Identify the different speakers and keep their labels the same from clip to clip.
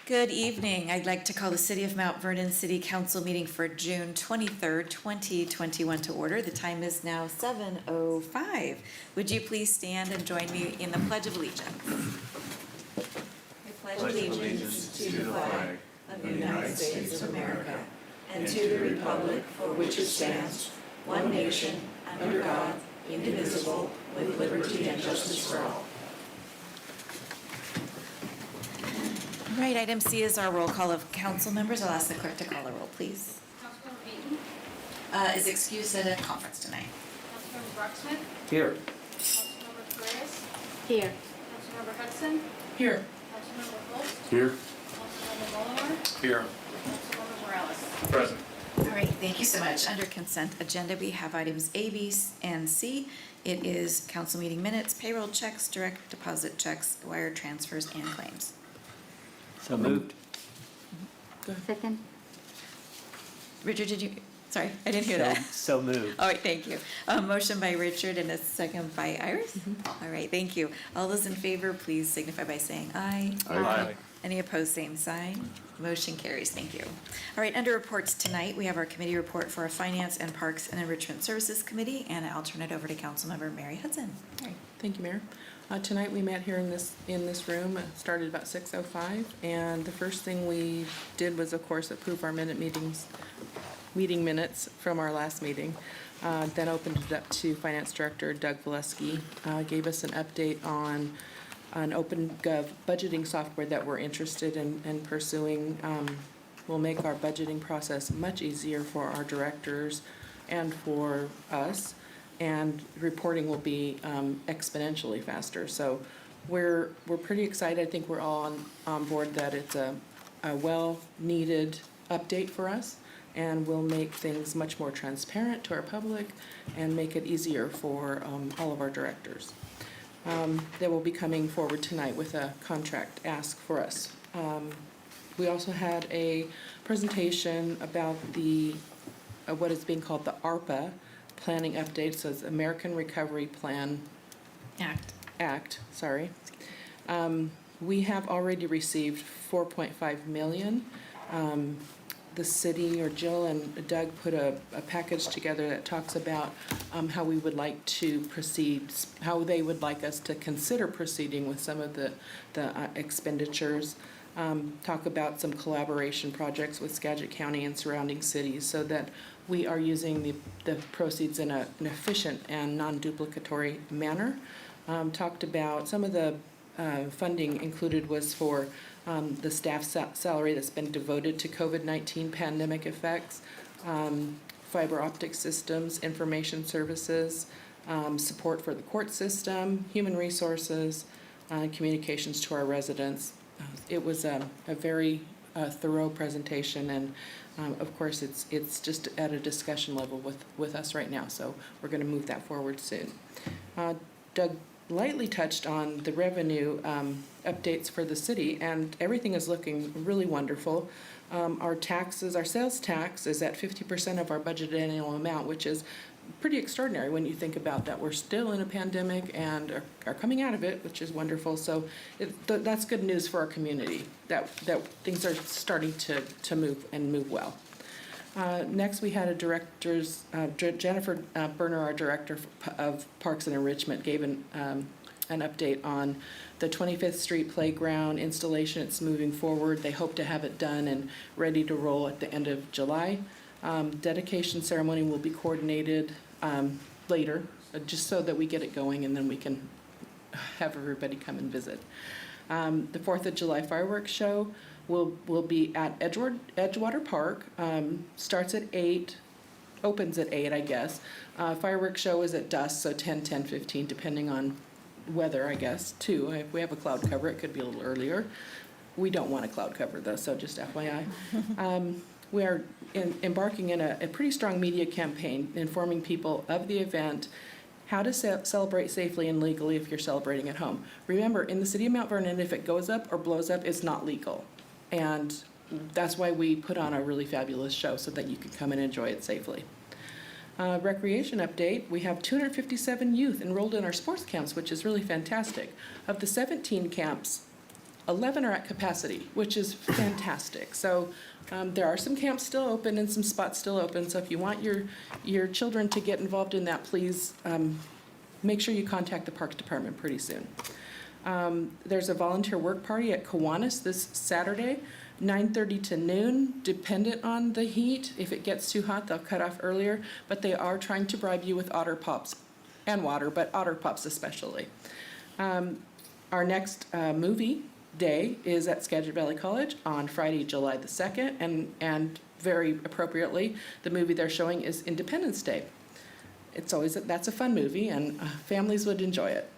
Speaker 1: Good evening. I'd like to call the City of Mount Vernon City Council meeting for June 23rd, 2021 to order. The time is now 7:05. Would you please stand and join me in the Pledge of Allegiance? I pledge allegiance to the flag of the United States of America and to the republic for which it stands, one nation, under God, indivisible, with liberty and justice for all. All right, item C is our roll call of council members. I'll ask the clerk to call the roll, please.
Speaker 2: Councilmember Eaton.
Speaker 1: Is excused at a conference tonight.
Speaker 2: Councilmember Brocksmith.
Speaker 3: Here.
Speaker 2: Councilmember Perez.
Speaker 4: Here.
Speaker 2: Councilmember Hudson.
Speaker 3: Here.
Speaker 2: Councilmember Holst.
Speaker 3: Here.
Speaker 2: Councilmember Molinar.
Speaker 3: Here.
Speaker 2: Councilmember Morales.
Speaker 3: Present.
Speaker 1: All right, thank you so much. Under consent agenda, we have items A, B, and C. It is council meeting minutes, payroll checks, direct deposit checks, wire transfers, and claims.
Speaker 3: So moved.
Speaker 4: Second.
Speaker 1: Richard, sorry, I didn't hear that.
Speaker 3: So moved.
Speaker 1: All right, thank you. A motion by Richard and a second by Iris. All right, thank you. All those in favor, please signify by saying aye.
Speaker 3: Aye.
Speaker 1: Any opposed, same sign. Motion carries, thank you. All right, under reports tonight, we have our committee report for our Finance and Parks and Enrichment Services Committee, and I'll turn it over to Councilmember Mary Hudson. Mary.
Speaker 5: Thank you, Mayor. Tonight we met here in this room. It started about 6:05, and the first thing we did was, of course, approve our meeting minutes from our last meeting. Then opened it up to Finance Director Doug Valesky, gave us an update on an OpenGov budgeting software that we're interested in pursuing. Will make our budgeting process much easier for our directors and for us, and reporting will be exponentially faster. So we're pretty excited. I think we're all on board that it's a well-needed update for us, and will make things much more transparent to our public and make it easier for all of our directors. They will be coming forward tonight with a contract ask for us. We also had a presentation about the what is being called the ARPA planning update, so it's American Recovery Plan Act. Sorry. We have already received $4.5 million. The city, or Jill and Doug, put a package together that talks about how we would like to proceed, how they would like us to consider proceeding with some of the expenditures. Talk about some collaboration projects with Skagit County and surrounding cities, so that we are using the proceeds in an efficient and non-duplicatory manner. Talked about some of the funding included was for the staff salary that's been devoted to COVID-19 pandemic effects, fiber optic systems, information services, support for the court system, human resources, communications to our residents. It was a very thorough presentation, and of course it's just at a discussion level with us right now, so we're going to move that forward soon. Doug lightly touched on the revenue updates for the city, and everything is looking really wonderful. Our sales tax is at 50% of our budgeted annual amount, which is pretty extraordinary when you think about that. We're still in a pandemic and are coming out of it, which is wonderful. So that's good news for our community, that things are starting to move well. Next, we had a director's, Jennifer Berner, our director of Parks and Enrichment, gave an update on the 25th Street Playground installation. It's moving forward. They hope to have it done and ready to roll at the end of July. Dedication ceremony will be coordinated later, just so that we get it going and then we can have everybody come and visit. The 4th of July fireworks show will be at Edgewater Park. Starts at 8, opens at 8, I guess. Fireworks show is at dusk, so 10, 10:15, depending on weather, I guess, too. If we have a cloud cover, it could be a little earlier. We don't want a cloud cover, though, so just FYI. We are embarking in a pretty strong media campaign, informing people of the event, how to celebrate safely and legally if you're celebrating at home. Remember, in the city of Mount Vernon, if it goes up or blows up, it's not legal. And that's why we put on a really fabulous show, so that you can come and enjoy it safely. Recreation update, we have 257 youth enrolled in our sports camps, which is really fantastic. Of the 17 camps, 11 are at capacity, which is fantastic. So there are some camps still open and some spots still open. So if you want your children to get involved in that, please make sure you contact the Parks Department pretty soon. There's a volunteer work party at Kiwanis this Saturday, 9:30 to noon, dependent on the heat. If it gets too hot, they'll cut off earlier, but they are trying to bribe you with Otter Pops and water, but Otter Pops especially. Our next movie day is at Skagit Valley College on Friday, July the 2nd, and very appropriately, the movie they're showing is Independence Day. That's a fun movie, and families would enjoy it.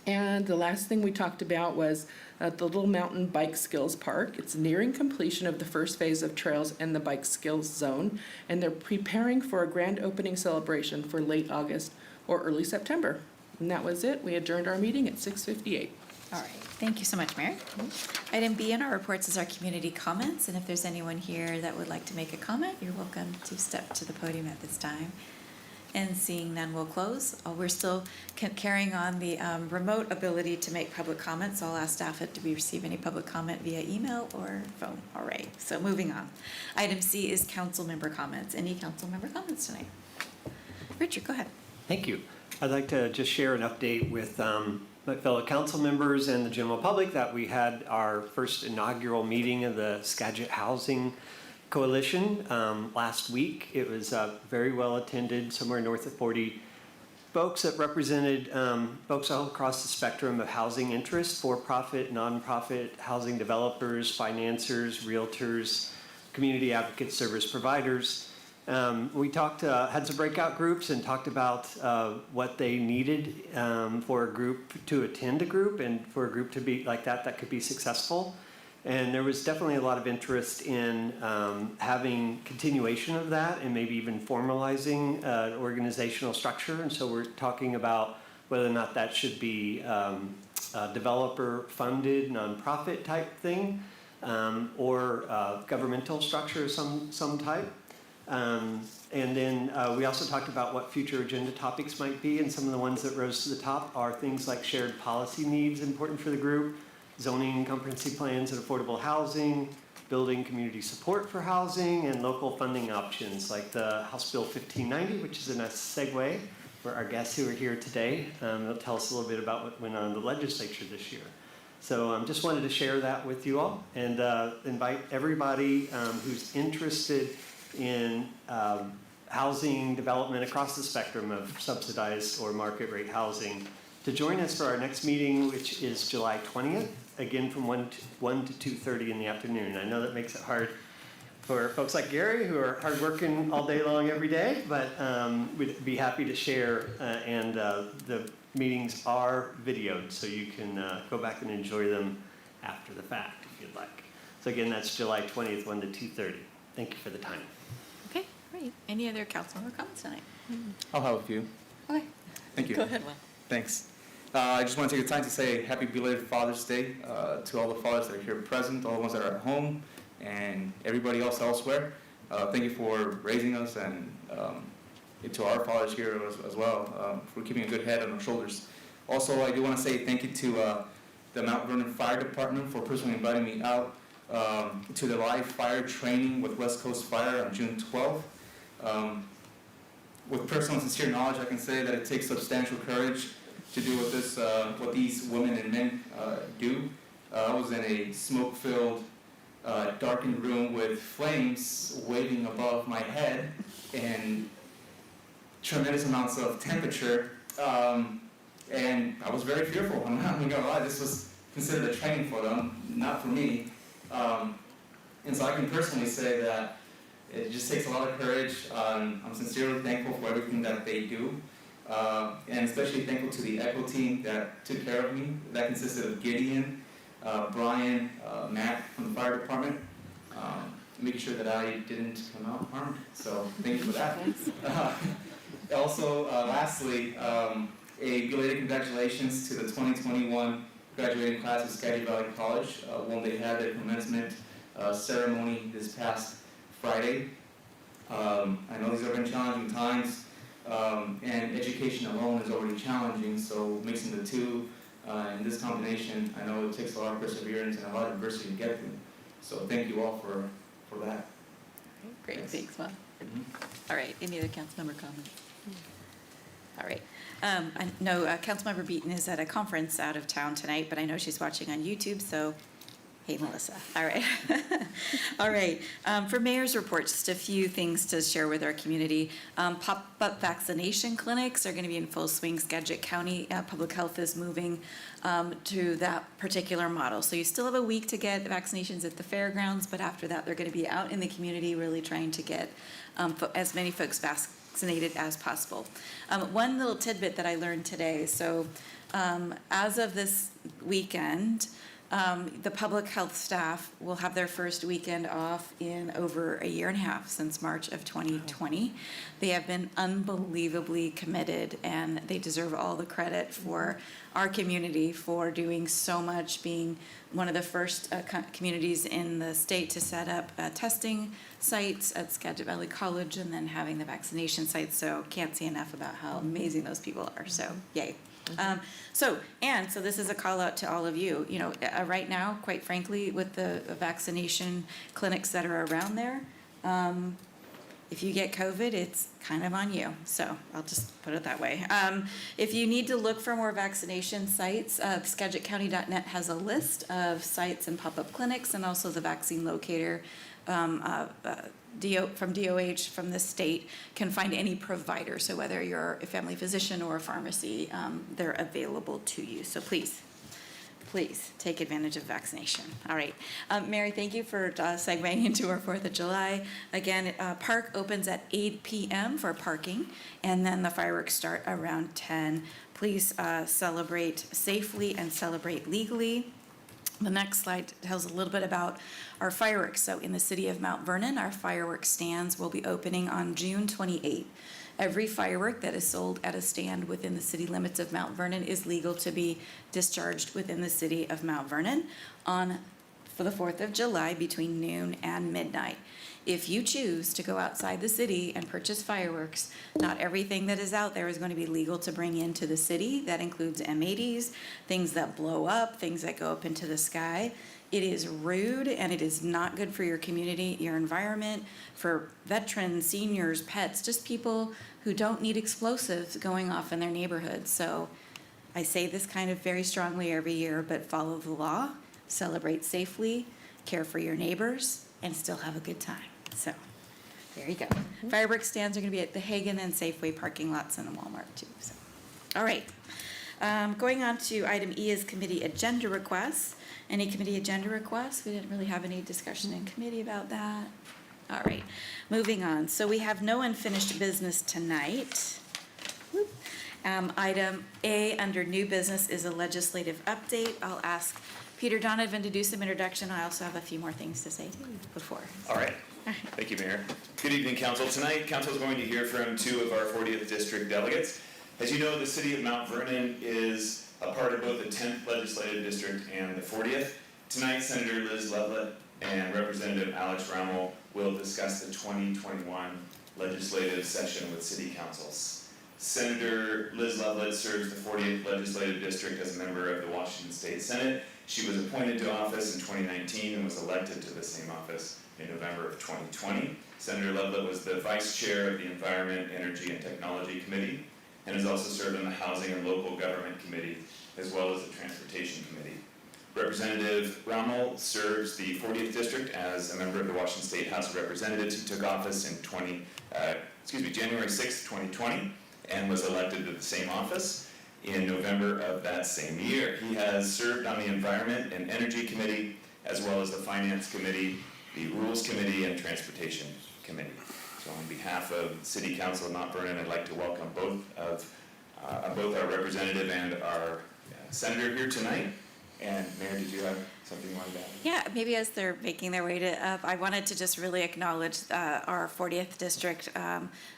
Speaker 5: And the last thing we talked about was the Little Mountain Bike Skills Park. It's nearing completion of the first phase of trails and the bike skills zone, and they're preparing for a grand opening celebration for late August or early September. And that was it. We adjourned our meeting at 6:58.
Speaker 1: All right, thank you so much, Mary. Item B in our reports is our community comments, and if there's anyone here that would like to make a comment, you're welcome to step to the podium at this time. And seeing none, we'll close. We're still carrying on the remote ability to make public comments. I'll ask staff if we receive any public comment via email or phone. All right, so moving on. Item C is council member comments. Any council member comments tonight? Richard, go ahead.
Speaker 6: Thank you. I'd like to just share an update with my fellow council members and the general public that we had our first inaugural meeting of the Skagit Housing Coalition last week. It was very well attended, somewhere north of 40 folks that represented folks all across the spectrum of housing interests, for-profit, nonprofit, housing developers, financiers, realtors, community advocates, service providers. We had some breakout groups and talked about what they needed for a group to attend a group and for a group to be like that could be successful. And there was definitely a lot of interest in having continuation of that and maybe even formalizing an organizational structure. And so we're talking about whether or not that should be a developer-funded, nonprofit type thing or governmental structure of some type. And then we also talked about what future agenda topics might be, and some of the ones that rose to the top are things like shared policy needs important for the group, zoning comprehensive plans and affordable housing, building community support for housing, and local funding options like the House Bill 1590, which is a nice segue for our guests who are here today. They'll tell us a little bit about what went on in the legislature this year. So just wanted to share that with you all and invite everybody who's interested in housing development across the spectrum of subsidized or market rate housing to join us for our next meeting, which is July 20th, again from 1 to 2:30 in the afternoon. I know that makes it hard for folks like Gary who are hardworking all day long every day, but we'd be happy to share and the meetings are videoed, so you can go back and enjoy them after the fact if you'd like. So again, that's July 20th, 1 to 2:30. Thank you for the time.
Speaker 1: Okay, great. Any other council member comments tonight?
Speaker 7: I'll have a few.
Speaker 1: Okay.
Speaker 7: Thank you.
Speaker 1: Go ahead, Will.
Speaker 7: Thanks. I just want to take the time to say happy belated Father's Day to all the fathers that are here present, all the ones that are at home, and everybody else elsewhere. Thank you for raising us, and to our fathers here as well, for keeping a good head on our shoulders. Also, I do want to say thank you to the Mount Vernon Fire Department for personally inviting me out to the live fire training with West Coast Fire on June 12th. With personal and sincere knowledge, I can say that it takes substantial courage to do what these women and men do. I was in a smoke-filled, darkened room with flames waving above my head and tremendous amounts of temperature, and I was very fearful. I'm not going to lie, this was considered a training for them, not for me. And so I can personally say that it just takes a lot of courage. I'm sincerely thankful for everything that they do. And especially thankful to the ECHO team that took care of me. That consisted of Gideon, Brian, Matt from the fire department, making sure that I didn't come out harmed. So thank you for that. Also, lastly, a belated congratulations to the 2021 graduating class of Skagit Valley College when they had their commencement ceremony this past Friday. I know these have been challenging times. And education alone is already challenging, so mixing the two In this combination, I know it takes a lot of perseverance and a lot of adversity to get through. So thank you all for that.
Speaker 1: Great,
Speaker 7: Yes.
Speaker 1: thanks, Bob. All right, any other council member comments? All right. I know Councilmember Beaton is at a conference out of town tonight, but I know she's watching on YouTube, so hey, Melissa. All right. All right. For mayor's report, just a few things to share with our community. Pop-up vaccination clinics are going to be in full swing. Skagit County Public Health is moving to that particular model. So you still have a week to get vaccinations at the fairgrounds, but after that, they're going to be out in the community really trying to get as many folks vaccinated as possible. One little tidbit that I learned today. So as of this weekend, the public health staff will have their first weekend off in over a year and a half, since March of 2020. They have been unbelievably committed, and they deserve all the credit for our community for doing so much, being one of the first communities in the state to set up testing sites at Skagit Valley College, and then having the vaccination sites. So can't say enough about how amazing those people are. So yay. So this is a call out to all of you. You know, right now, quite frankly, with the vaccination clinics that are around there, if you get COVID, it's kind of on you. So I'll just put it that way. If you need to look for more vaccination sites, SkagitCounty.net has a list of sites and pop-up clinics, and also the vaccine locator from DOH, from the state, can find any provider. So whether you're a family physician or a pharmacy, they're available to you. So please take advantage of vaccination. All right. Mary, thank you for segueing into our 4th of July. Again, park opens at 8 p.m. for parking, and then the fireworks start around 10. Please celebrate safely and celebrate legally. The next slide tells a little bit about our fireworks. So in the city of Mount Vernon, our fireworks stands will be opening on June 28th. Every firework that is sold at a stand within the city limits of Mount Vernon is legal to be discharged within the city of Mount Vernon for the 4th of July between noon and midnight. If you choose to go outside the city and purchase fireworks, not everything that is out there is going to be legal to bring into the city. That includes M80s, things that blow up, things that go up into the sky. It is rude, and it is not good for your community, your environment, for veterans, seniors, pets, just people who don't need explosives going off in their neighborhoods. So I say this kind of very strongly every year, but follow the law, celebrate safely, care for your neighbors, and still have a good time. So there you go. Fireworks stands are going to be at the Hagen and Safeway parking lots and the Walmart too. So, all right. Going on to item E is committee agenda requests. Any committee agenda requests? We didn't really have any discussion in committee about that. All right. Moving on. So we have no unfinished business tonight. Item A under new business is a legislative update. I'll ask Peter Donovan to do some introduction. I also have a few more things to say before.
Speaker 8: All right. Thank you, Mayor. Good evening, Council. Tonight, Council is going to hear from 2 of our 40th District delegates. As you know, the City of Mount Vernon is a part of both the 10th Legislative District and the 40th. Tonight, Senator Liz Lovelet and Representative Alex Rammel will discuss the 2021 legislative session with City Councils. Senator Liz Lovelet serves the 40th Legislative District as a member of the Washington State Senate. She was appointed to office in 2019 and was elected to the same office in November of 2020. Senator Lovelet was the Vice Chair of the Environment, Energy, and Technology Committee, and has also served on the Housing and Local Government Committee, as well as the Transportation Committee. Representative Rammel serves the 40th District as a member of the Washington State House of Representatives. He took office in January 6, 2020, and was elected to the same office in November of that same year. He has served on the Environment and Energy Committee, as well as the Finance Committee, the Rules Committee, and Transportation Committee. So on behalf of City Council of Mount Vernon, I'd like to welcome both our representative and our senator here tonight. And Mayor, did you have? something like that.
Speaker 1: Yeah, maybe as they're making their way to up, I wanted to just really acknowledge our 40th district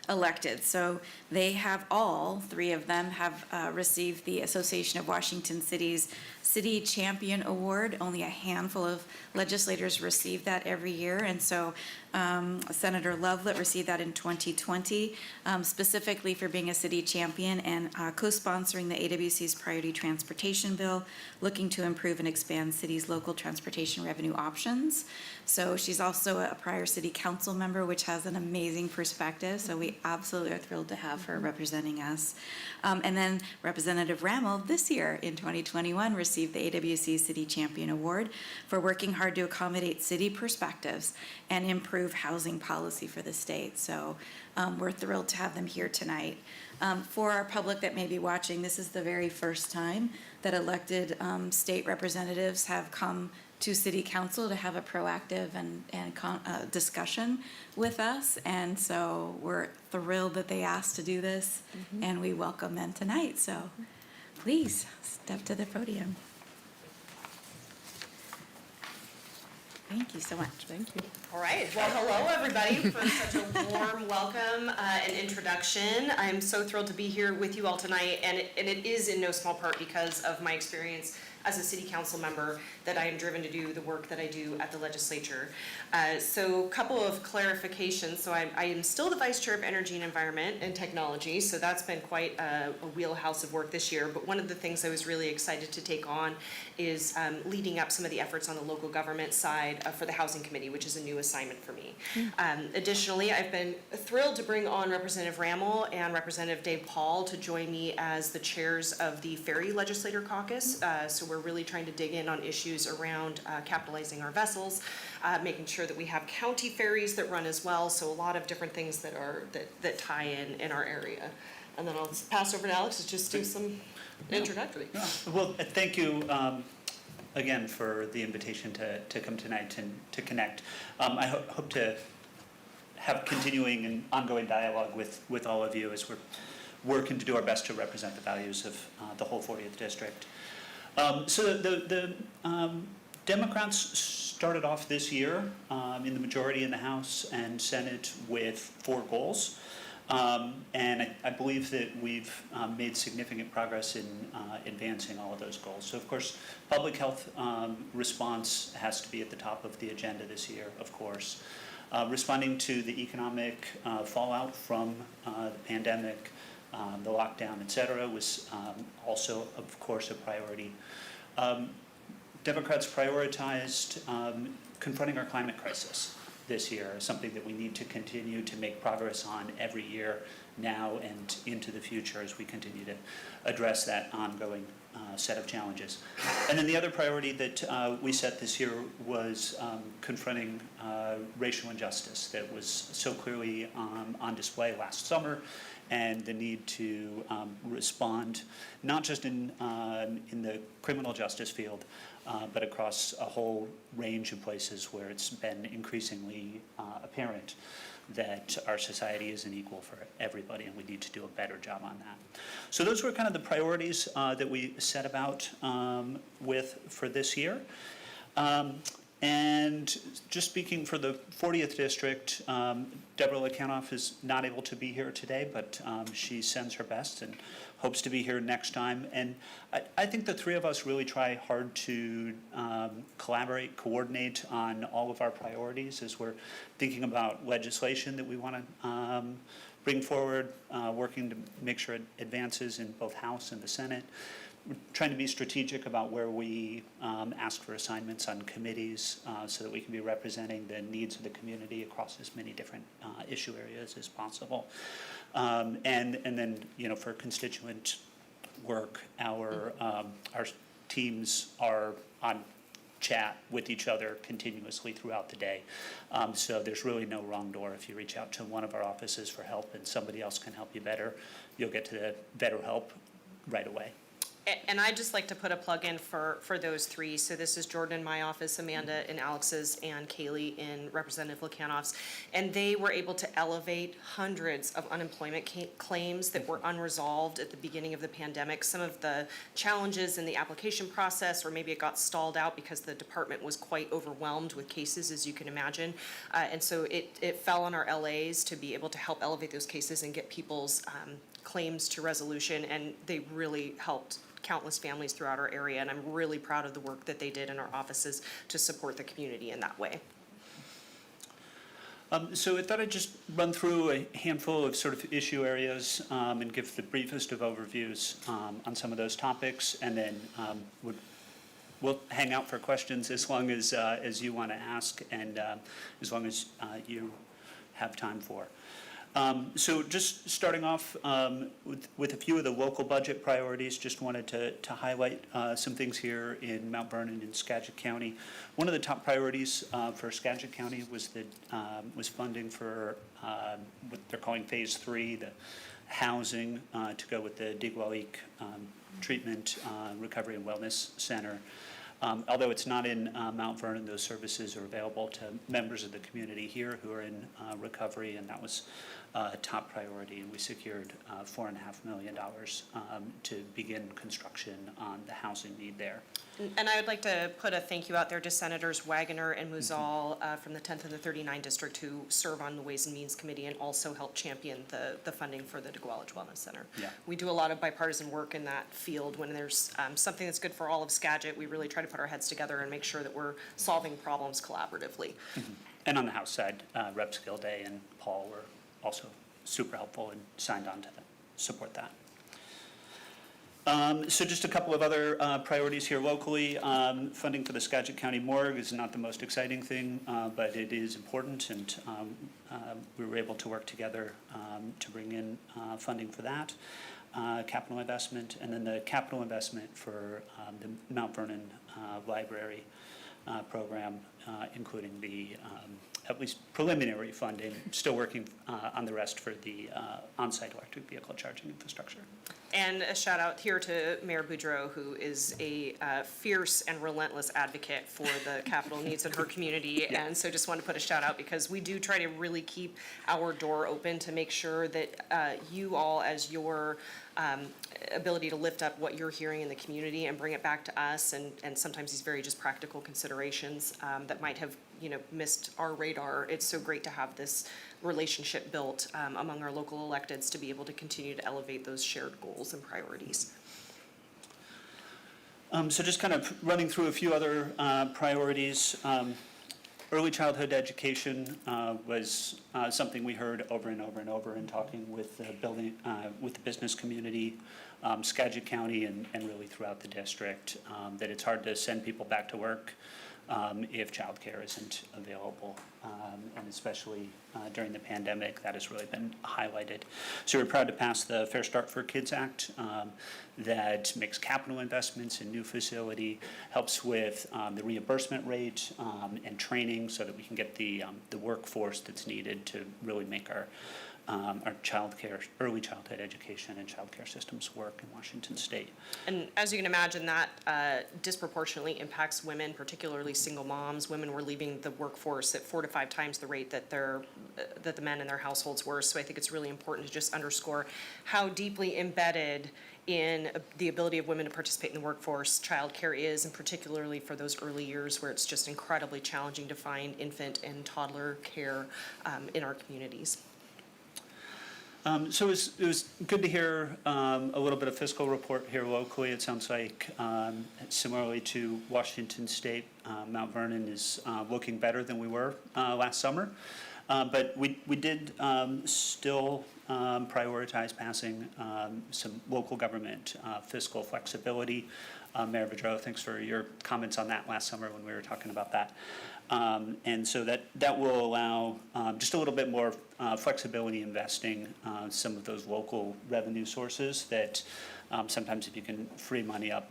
Speaker 1: elected. So they have all three of them have received the Association of Washington Cities City Champion Award. Only a handful of legislators receive that every year, and so Senator Lovelet received that in 2020, specifically for being a city champion and co-sponsoring the AWC's Priority Transportation Bill, looking to improve and expand cities' local transportation revenue options. So she's also a prior city council member, which has an amazing perspective. So we absolutely are thrilled to have her representing us. And then Representative Rammel this year in 2021 received the AWC City Champion Award for working hard to accommodate city perspectives and improve housing policy for the state. So we're thrilled to have them here tonight. For our public that may be watching, this is the very first time that elected state representatives have come to City Council to have a proactive and discussion with us. And so we're thrilled that they asked to do this, and we welcome them tonight. So please step to the podium. Thank you so much.
Speaker 5: Thank you.
Speaker 9: All right. Well, hello, everybody, for such a warm welcome and introduction. I'm so thrilled to be here with you all tonight, and it is in no small part because of my experience as a city council member that I am driven to do the work that I do at the legislature. So a couple of clarifications. So I am still the Vice Chair of Energy and Environment and Technology, so that's been quite a wheelhouse of work this year. But one of the things I was really excited to take on is leading up some of the efforts on the local government side for the Housing Committee, which is a new assignment for me. Additionally, I've been thrilled to bring on Representative Rammel and Representative Dave Paul to join me as the chairs of the Ferry Legislator Caucus. So we're really trying to dig in on issues around capitalizing our vessels, making sure that we have county ferries that run as well. So a lot of different things that tie in our area. And then I'll pass over to Alex to just do some introductory.
Speaker 3: Well, thank you again for the invitation to come tonight and to connect. I hope to have continuing and ongoing dialogue with all of you as we're working to do our best to represent the values of the whole 40th district. So the Democrats started off this year in the majority in the House and Senate with 4 goals. And I believe that we've made significant progress in advancing all of those goals. So of course, public health response has to be at the top of the agenda this year, of course. Responding to the economic fallout from the pandemic, the lockdown, et cetera, was also, of course, a priority. Democrats prioritized confronting our climate crisis this year, something that we need to continue to make progress on every year now and into the future as we continue to address that ongoing set of challenges. And then the other priority that we set this year was confronting racial injustice that was so clearly on display last summer, and the need to respond not just in the criminal justice field, but across a whole range of places where it's been increasingly apparent that our society isn't equal for everybody, and we need to do a better job on that. So those were kind of the priorities that we set about with for this year. And just speaking for the 40th District, Deborah Lekanoff is not able to be here today, but she sends her best and hopes to be here next time. And I think the three of us really try hard to collaborate, coordinate on all of our priorities as we're thinking about legislation that we want to bring forward, working to make sure it advances in both House and the Senate. We're trying to be strategic about where we ask for assignments on committees so that we can be representing the needs of the community across as many different issue areas as possible. And then, for constituent work, our teams are on chat with each other continuously throughout the day. So there's really no wrong door. If you reach out to one of our offices for help and somebody else can help you better, you'll get to the better help right away.
Speaker 9: And I'd just like to put a plug in for those three. So this is Jordan in my office, Amanda in Alex's, and Kaylee in Representative Lukanoff's. And they were able to elevate hundreds of unemployment claims that were unresolved at the beginning of the pandemic. Some of the challenges in the application process, or maybe it got stalled out because the department was quite overwhelmed with cases, as you can imagine. And so it fell on our LAs to be able to help elevate those cases and get people's claims to resolution, and they really helped countless families throughout our area, and I'm really proud of the work that they did in our offices to support the community in that way.
Speaker 3: So I thought I'd just run through a handful of sort of issue areas and give the briefest of overviews on some of those topics, and then we'll hang out for questions as long as you want to ask, and as long as you have time for. So just starting off with a few of the local budget priorities, just wanted to highlight some things here in Mount Vernon and Skagit County. One of the top priorities for Skagit County was funding for what they're calling Phase 3, the housing to go with the Digwalik Treatment, Recovery and Wellness Center. Although it's not in Mount Vernon, those services are available to members of the community here who are in recovery, and that was a top priority, and we secured $4.5 million to begin construction on the housing need there.
Speaker 9: And I would like to put a thank you out there to Senators Wagoner and Muzal from the 10th and the 39th District who serve on the Ways and Means Committee and also help champion the funding for the Digwalik Wellness Center.
Speaker 3: Yeah.
Speaker 9: We do a lot of bipartisan work in that field. When there's something that's good for all of Skagit, we really try to put our heads together and make sure that we're solving problems collaboratively.
Speaker 3: Mm-hmm. And on the House side, Reps Gilday and Paul were also super helpful and signed on to support that. So just a couple of other priorities here locally. Funding for the Skagit County Morgue is not the most exciting thing, but it is important, and we were able to work together to bring in funding for that. Capital investment, and then the capital investment for the Mount Vernon Library program, including the at least preliminary funding, still working on the rest for the on-site electric vehicle charging infrastructure.
Speaker 9: And a shout out here to Mayor Boudreau, who is a fierce and relentless advocate for the capital needs in her community.
Speaker 3: Yeah.
Speaker 9: And so just want to put a shout out because we do try to really keep our door open to make sure that you all, as your ability to lift up what you're hearing in the community and bring it back to us, and sometimes these very just practical considerations that might have missed our radar. It's so great to have this relationship built among our local electeds to be able to continue to elevate those shared goals and priorities.
Speaker 3: So just kind of running through a few other priorities. Early childhood education was something we heard over and over and over in talking with the business community, Skagit County, and really throughout the district, that it's hard to send people back to work if childcare isn't available, and especially during the pandemic, that has really been highlighted. So we're proud to pass the Fair Start for Kids Act that makes capital investments in new facility, helps with the reimbursement rate and training so that we can get the workforce that's needed to really make our childcare, early childhood education and childcare systems work in Washington State. And
Speaker 9: as you can imagine, that disproportionately impacts women, particularly single moms. Women were leaving the workforce at 4 to 5 times the rate that the men in their households were. So I think it's really important to just underscore how deeply embedded in the ability of women to participate in the workforce childcare is, and particularly for those early years where it's just incredibly challenging to find infant and toddler care in our communities.
Speaker 3: So it was good to hear a little bit of fiscal report here locally. It sounds like similarly to Washington State, Mount Vernon is looking better than we were last summer. But we did still prioritize passing some local government fiscal flexibility. Mayor Boudreau, thanks for your comments on that last summer when we were talking about that. And so that will allow just a little bit more flexibility investing some of those local revenue sources that sometimes if you can free money up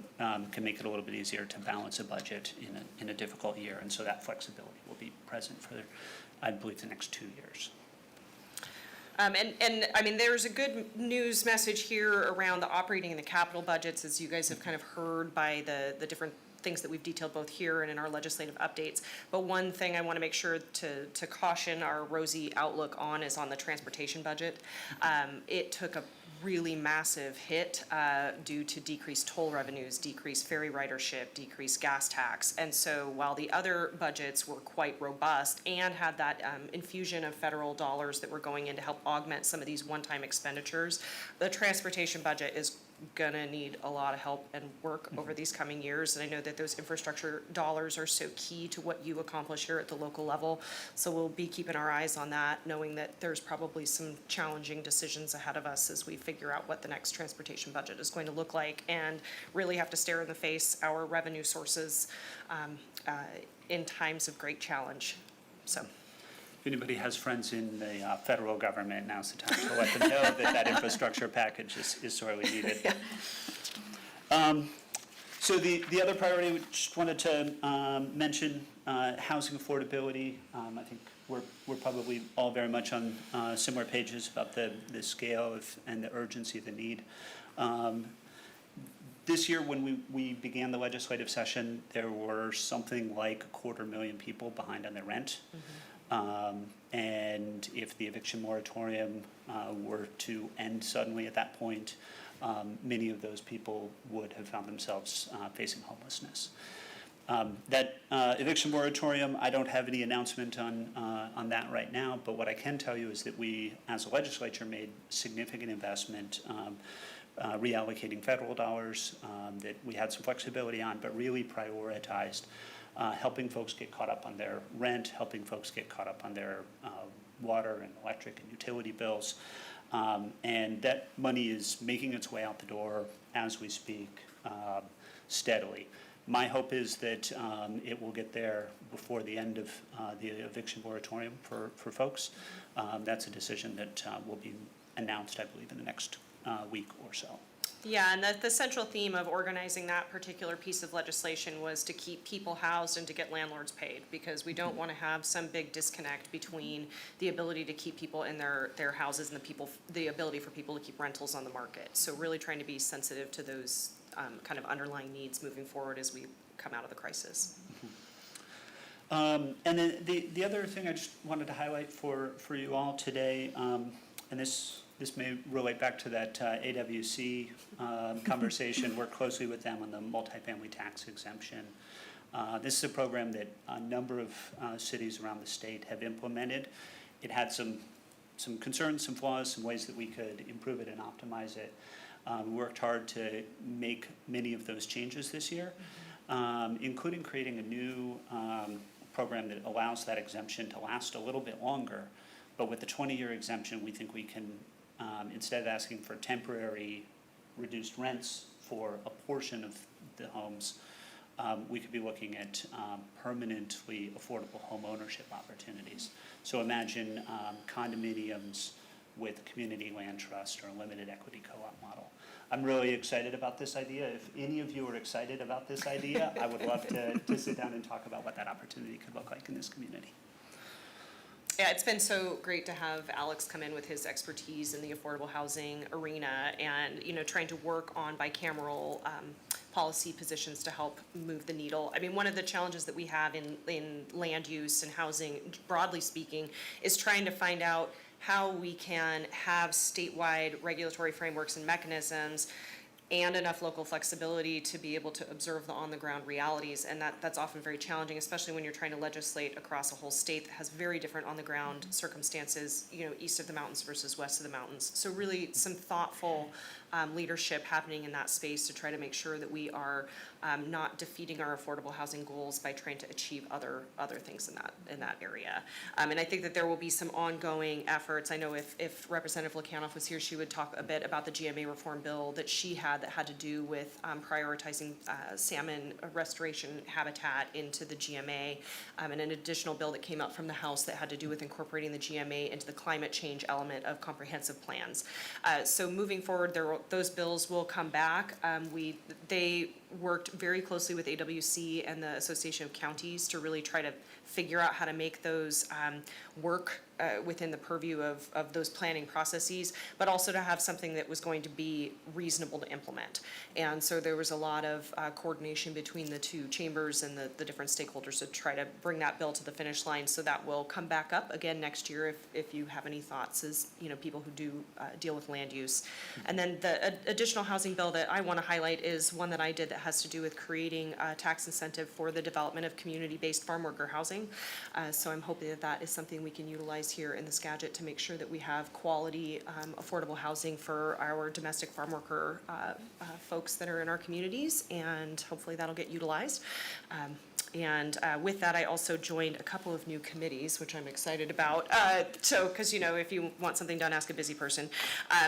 Speaker 3: can make it a little bit easier to balance a budget in a difficult year. And so that flexibility will be present for, I believe, the next 2 years.
Speaker 9: And I mean, there's a good news message here around the operating and the capital budgets, as you guys have kind of heard by the different things that we've detailed both here and in our legislative updates. But one thing I want to make sure to caution our rosy outlook on is on the transportation budget. It took a really massive hit due to decreased toll revenues, decreased ferry ridership, decreased gas tax. And so while the other budgets were quite robust and had that infusion of federal dollars that were going in to help augment some of these one-time expenditures, the transportation budget is gonna need a lot of help and work over these coming years. And I know that those infrastructure dollars are so key to what you accomplish here at the local level. So we'll be keeping our eyes on that, knowing that there's probably some challenging decisions ahead of us as we figure out what the next transportation budget is going to look like, and really have to stare in the face our revenue sources in times of great challenge. So.
Speaker 3: If anybody has friends in the federal government, now's the time to let them know that infrastructure package is sorely needed.
Speaker 9: Yeah.
Speaker 3: So the other priority, we just wanted to mention housing affordability. I think we're probably all very much on similar pages about the scale of and the urgency of the need. This year, when we began the legislative session, there were something like 250,000 people behind on their rent. And if the eviction moratorium were to end suddenly at that point, many of those people would have found themselves facing homelessness. That eviction moratorium, I don't have any announcement on that right now, but what I can tell you is that we, as a legislature, made significant investment reallocating federal dollars that we had some flexibility on, but really prioritized helping folks get caught up on their rent, helping folks get caught up on their water and electric and utility bills. And that money is making its way out the door as we speak steadily. My hope is that it will get there before the end of the eviction moratorium for folks. That's a decision that will be announced, I believe, in the next week or so.
Speaker 9: Yeah, and the central theme of organizing that particular piece of legislation was to keep people housed and to get landlords paid, because we don't want to have some big disconnect between the ability to keep people in their houses and the ability for people to keep rentals on the market. So really trying to be sensitive to those kind of underlying needs moving forward as we come out of the crisis.
Speaker 3: And then the other thing I just wanted to highlight for you all today, and this may relate back to that AWC conversation. Work closely with them on the multifamily tax exemption. This is a program that a number of cities around the state have implemented. It had some concerns, some flaws, some ways that we could improve it and optimize it. We worked hard to make many of those changes this year, including creating a new program that allows that exemption to last a little bit longer. But with the 20-year exemption, we think we can, instead of asking for temporary reduced rents for a portion of the homes, we could be looking at permanently affordable home ownership opportunities. So imagine condominiums with community land trust or a limited equity co-op model. I'm really excited about this idea. If any of you are excited about this idea, I would love to sit down and talk about what that opportunity could look like in this community.
Speaker 9: Yeah, it's been so great to have Alex come in with his expertise in the affordable housing arena and, trying to work on bicameral policy positions to help move the needle. I mean, one of the challenges that we have in land use and housing, broadly speaking, is trying to find out how we can have statewide regulatory frameworks and mechanisms and enough local flexibility to be able to observe the on-the-ground realities, and that's often very challenging, especially when you're trying to legislate across a whole state that has very different on-the-ground circumstances, east of the mountains versus west of the mountains. So really some thoughtful leadership happening in that space to try to make sure that we are not defeating our affordable housing goals by trying to achieve other things in that area. And I think that there will be some ongoing efforts. I know if Representative Lukanoff was here, she would talk a bit about the GMA reform bill that she had that had to do with prioritizing salmon restoration habitat into the GMA, and an additional bill that came up from the House that had to do with incorporating the GMA into the climate change element of comprehensive plans. So moving forward, those bills will come back. They worked very closely with AWC and the Association of Counties to really try to figure out how to make those work within the purview of those planning processes, but also to have something that was going to be reasonable to implement. And so there was a lot of coordination between the two chambers and the different stakeholders to try to bring that bill to the finish line. So that will come back up again next year if you have any thoughts as, you know, people who do deal with land use. And then the additional housing bill that I want to highlight is one that I did that has to do with creating a tax incentive for the development of community-based farm worker housing. So I'm hoping that that is something we can utilize here in the Skagit to make sure that we have quality, affordable housing for our domestic farm worker folks that are in our communities, and hopefully that'll get utilized. And with that, I also joined a couple of new committees, which I'm excited about. So, because, you know, if you want something done, ask a busy person.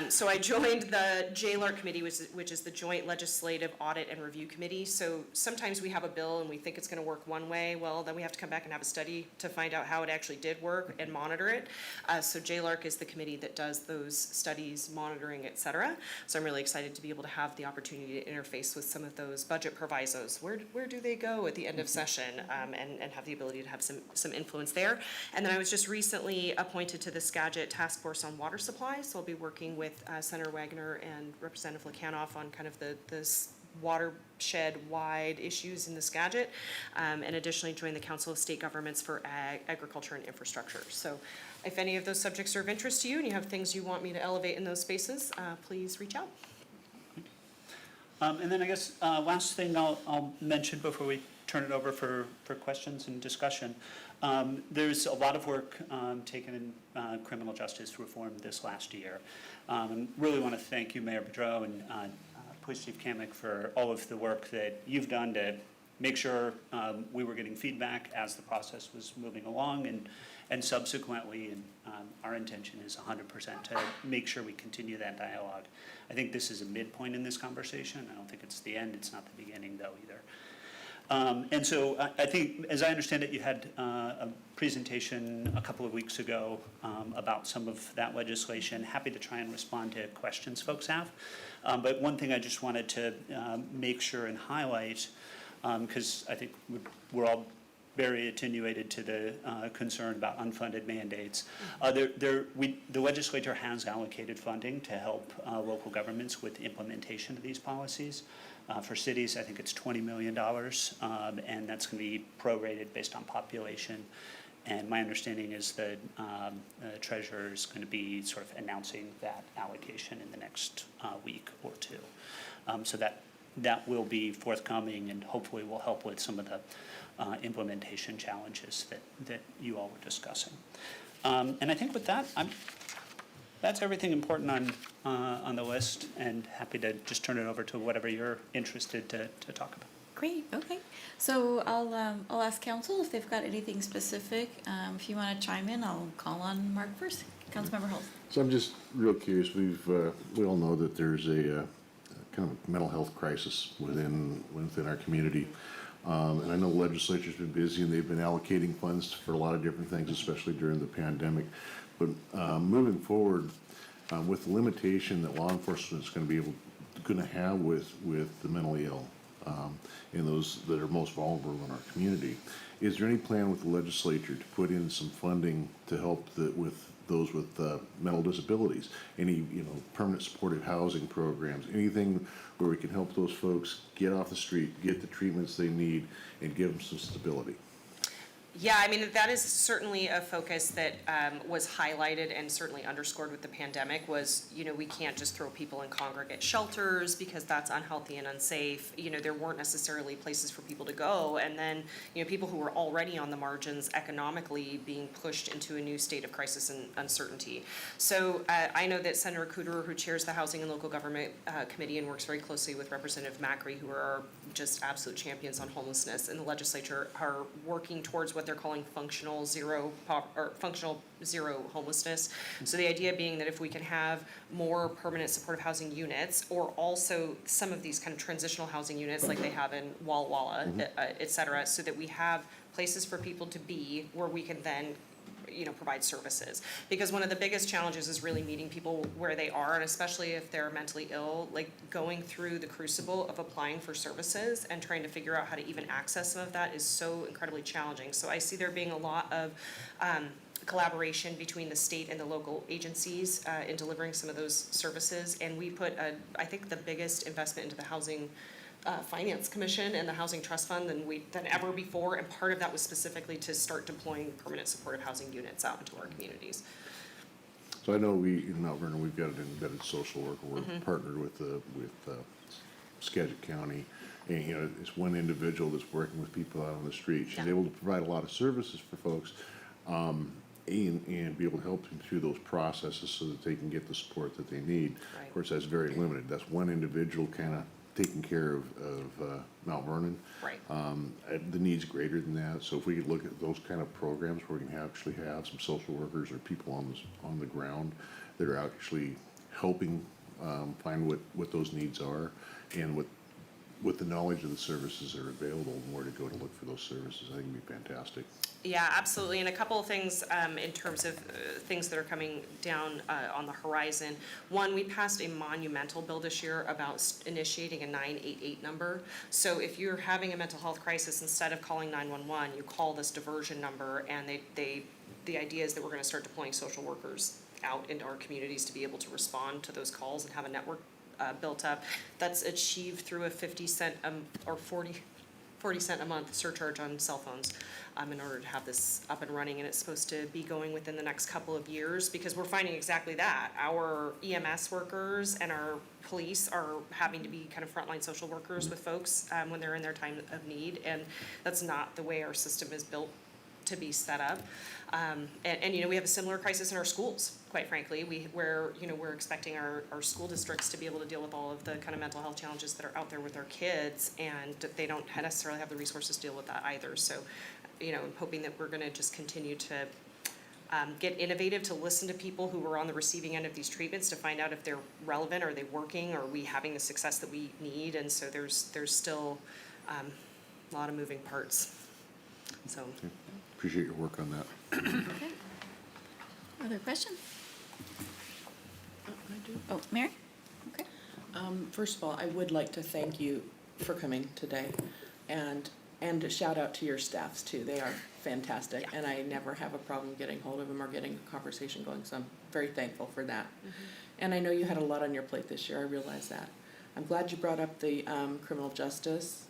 Speaker 9: So I joined the JLARC committee, which is the Joint Legislative Audit and Review Committee. So sometimes we have a bill and we think it's going to work one way. Well, then we have to come back and have a study to find out how it actually did work and monitor it. So JLARC is the committee that does those studies, monitoring, et cetera. So I'm really excited to be able to have the opportunity to interface with some of those budget provisos. Where do they go at the end of session? And have the ability to have some influence there. And then I was just recently appointed to the Skagit Task Force on Water Supply, so I'll be working with Senator Wagner and Representative Lekanoff on kind of the watershed-wide issues in the Skagit, and additionally join the Council of State Governments for Agriculture and Infrastructure. So if any of those subjects are of interest to you and you have things you want me to elevate in those spaces, please reach out.
Speaker 3: And then I guess last thing I'll mention before we turn it over for questions and discussion. There's a lot of work taken in criminal justice reform this last year. And really want to thank you, Mayor Boudreau and Police Chief Kamick, for all of the work that you've done to make sure we were getting feedback as the process was moving along, and subsequently, and our intention is 100% to make sure we continue that dialogue. I think this is a midpoint in this conversation. I don't think it's the end. It's not the beginning, though, either. And so I think, as I understand it, you had a presentation a couple of weeks ago about some of that legislation. Happy to try and respond to questions folks have. But one thing I just wanted to make sure and highlight, because I think we're all very attenuated to the concern about unfunded mandates. The legislature has allocated funding to help local governments with implementation of these policies. For cities, I think it's $20 million, and that's going to be prorated based on population. And my understanding is that the treasurer is going to be sort of announcing that allocation in the next week or two. So that will be forthcoming and hopefully will help with some of the implementation challenges that you all were discussing. And I think with that, that's everything important on the list, and happy to just turn it over to whatever you're interested to talk about.
Speaker 1: Great, okay. So I'll ask council if they've got anything specific. If you want to chime in, I'll call on Mark first. Councilmember Holtz.
Speaker 10: So I'm just real curious. We all know that there's a kind of mental health crisis within our community. And I know the legislature's been busy and they've been allocating funds for a lot of different things, especially during the pandemic. But moving forward, with the limitation that law enforcement is going to have with the mentally ill and those that are most vulnerable in our community, is there any plan with the legislature to put in some funding to help with those with mental disabilities? Any permanent supportive housing programs? Anything where we can help those folks get off the street, get the treatments they need, and give them some stability?
Speaker 9: Yeah, I mean, that is certainly a focus that was highlighted and certainly underscored with the pandemic was, we can't just throw people in congregate shelters because that's unhealthy and unsafe. There weren't necessarily places for people to go. And then, people who were already on the margins economically being pushed into a new state of crisis and uncertainty. So I know that Senator Cooterer, who chairs the Housing and Local Government Committee and works very closely with Representative Macri, who are just absolute champions on homelessness in the legislature, are working towards what they're calling functional zero homelessness. So the idea being that if we can have more permanent supportive housing units, or also some of these kind of transitional housing units like they have in Walla Walla, et cetera, so that we have places for people to be where we can then provide services. Because one of the biggest challenges is really meeting people where they are, and especially if they're mentally ill, like going through the crucible of applying for services and trying to figure out how to even access some of that is so incredibly challenging. So I see there being a lot of collaboration between the state and the local agencies in delivering some of those services. And we put, I think, the biggest investment into the Housing Finance Commission and the Housing Trust Fund than ever before. And part of that was specifically to start deploying permanent supportive housing units out into our communities.
Speaker 10: So I know in Mount Vernon, we've got an embedded social worker. We're partnered with Skagit County. And, it's one individual that's working with people out on the street. She's able to provide a lot of services for folks, and be able to help them through those processes so that they can get the support that they need.
Speaker 9: Right.
Speaker 10: Of course, that's very limited. That's one individual kind of taking care of Mount Vernon.
Speaker 9: Right.
Speaker 10: The need's greater than that, so if we could look at those kind of programs where we can actually have some social workers or people on the ground that are actually helping find what those needs are, and with the knowledge of the services that are available and where to go to look for those services, I think it'd be fantastic.
Speaker 9: Yeah, absolutely. And a couple of things in terms of things that are coming down on the horizon. One, we passed a monumental bill this year about initiating a 988 number. So if you're having a mental health crisis, instead of calling 911, you call this diversion number, and the idea is that we're going to start deploying social workers out into our communities to be able to respond to those calls and have a network built up. That's achieved through a 50-cent or 40-cent a month surcharge on cell phones in order to have this up and running, and it's supposed to be going within the next couple of years, because we're finding exactly that. Our EMS workers and our police are having to be kind of frontline social workers with folks when they're in their time of need, and that's not the way our system is built to be set up. And we have a similar crisis in our schools, quite frankly. We're expecting our school districts to be able to deal with all of the kind of mental health challenges that are out there with our kids, and they don't necessarily have the resources to deal with that either. So, I'm hoping that we're gonna just continue to get innovative, to listen to people who are on the receiving end of these treatments, to find out if they're relevant, are they working, are we having the success that we need? And so there's still a lot of moving parts, so.
Speaker 10: Appreciate your work on that.
Speaker 1: Okay. Other questions?
Speaker 5: I do.
Speaker 1: Oh, Mary? Okay.
Speaker 5: First of all, I would like to thank you for coming today, and a shout out to your staffs too. They are fantastic, and I never have a problem getting hold of them or getting a conversation going, so I'm very thankful for that. And I know you had a lot on your plate this year, I realize that. I'm glad you brought up the criminal justice,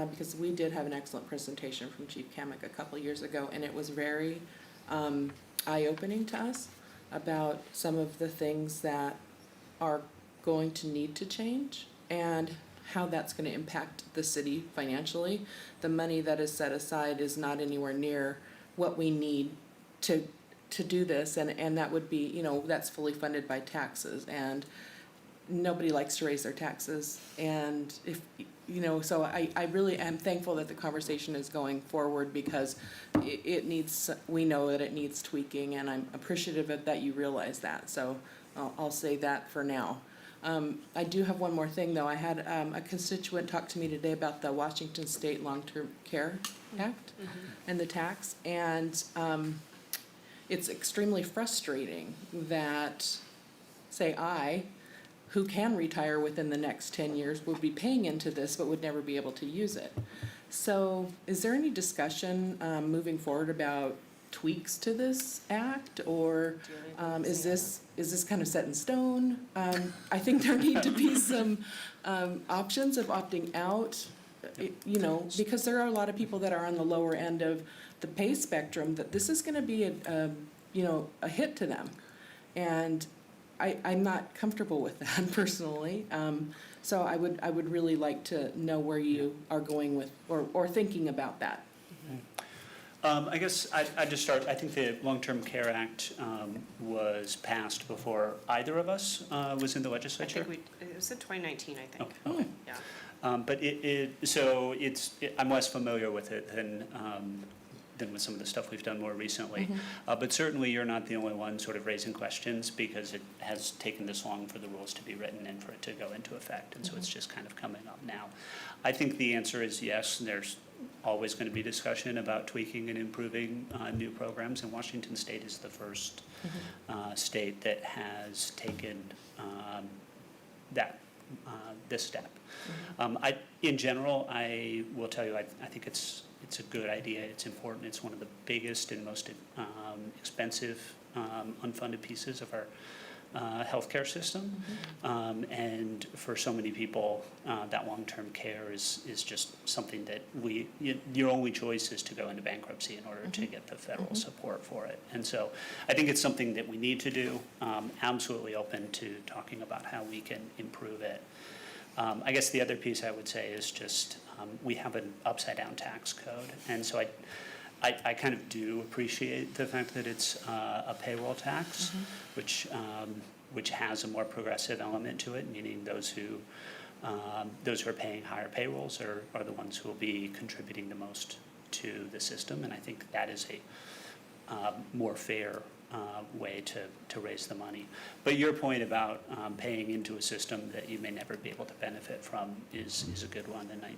Speaker 5: because we did have an excellent presentation from Chief Kamek a couple years ago, and it was very eye-opening to us about some of the things that are going to need to change and how that's going to impact the city financially. The money that is set aside is not anywhere near what we need to do this, and that would be, that's fully funded by taxes, and nobody likes to raise their taxes, and if so I really am thankful that the conversation is going forward, because we know that it needs tweaking, and I'm appreciative of that you realize that, so I'll say that for now. I do have one more thing, though. I had a constituent talk to me today about the Washington State Long-Term Care Act and the tax, and it's extremely frustrating that, say, who can retire within the next 10 years, would be paying into this but would never be able to use it. So is there any discussion moving forward about tweaks to this act, or is this kind of set in stone? I think there need to be some options of opting out, because there are a lot of people that are on the lower end of the pay spectrum, that this is going to be a hit to them, and I'm not comfortable with that personally. So I would really like to know where you are going with or thinking about that.
Speaker 3: I guess I'd just start. I think the Long-Term Care Act was passed before either of us was in the legislature.
Speaker 9: I think it was in 2019, I think.
Speaker 3: Okay.
Speaker 9: Yeah.
Speaker 3: But I'm less familiar with it than with some of the stuff we've done more recently. But certainly you're not the only one sort of raising questions, because it has taken this long for the rules to be written and for it to go into effect, and so it's just kind of coming up now. I think the answer is yes. There's always going to be discussion about tweaking and improving new programs, and Washington State is the first state that has taken this step. In general, I will tell you, I think it's a good idea. It's important. It's one of the biggest and most expensive unfunded pieces of our healthcare system. And for so many people, that long-term care is just something that your only choice is to go into bankruptcy in order to get the federal support for it. And so I think it's something that we need to do. Absolutely open to talking about how we can improve it. I guess the other piece I would say is just we have an upside-down tax code, and so I kind of do appreciate the fact that it's a payroll tax, which has a more progressive element to it, meaning those who are paying higher payrolls are the ones who will be contributing the most to the system, and I think that is a more fair way to raise the money. But your point about paying into a system that you may never be able to benefit from is a good one, and I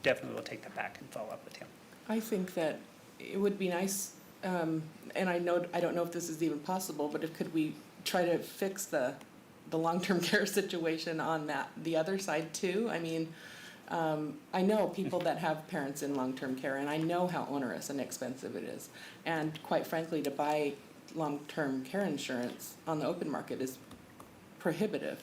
Speaker 3: definitely will take that back and follow up with you.
Speaker 5: I think that it would be nice, and I don't know if this is even possible, but could we try to fix the long-term care situation on the other side too? I mean, I know people that have parents in long-term care, and I know how onerous and expensive it is. And quite frankly, to buy long-term care insurance on the open market is prohibitive.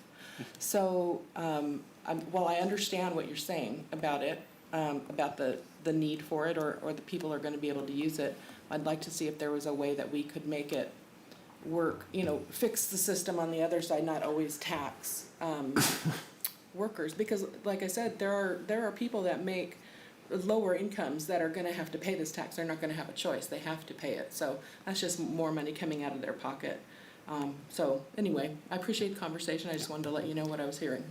Speaker 5: So while I understand what you're saying about it, about the need for it, or the people are going to be able to use it, I'd like to see if there was a way that we could make it work, fix the system on the other side, not always tax workers. Because like I said, there are people that make lower incomes that are going to have to pay this tax. They're not going to have a choice. They have to pay it. So that's just more money coming out of their pocket. So anyway, I appreciate the conversation. I just wanted to let you know what I was hearing.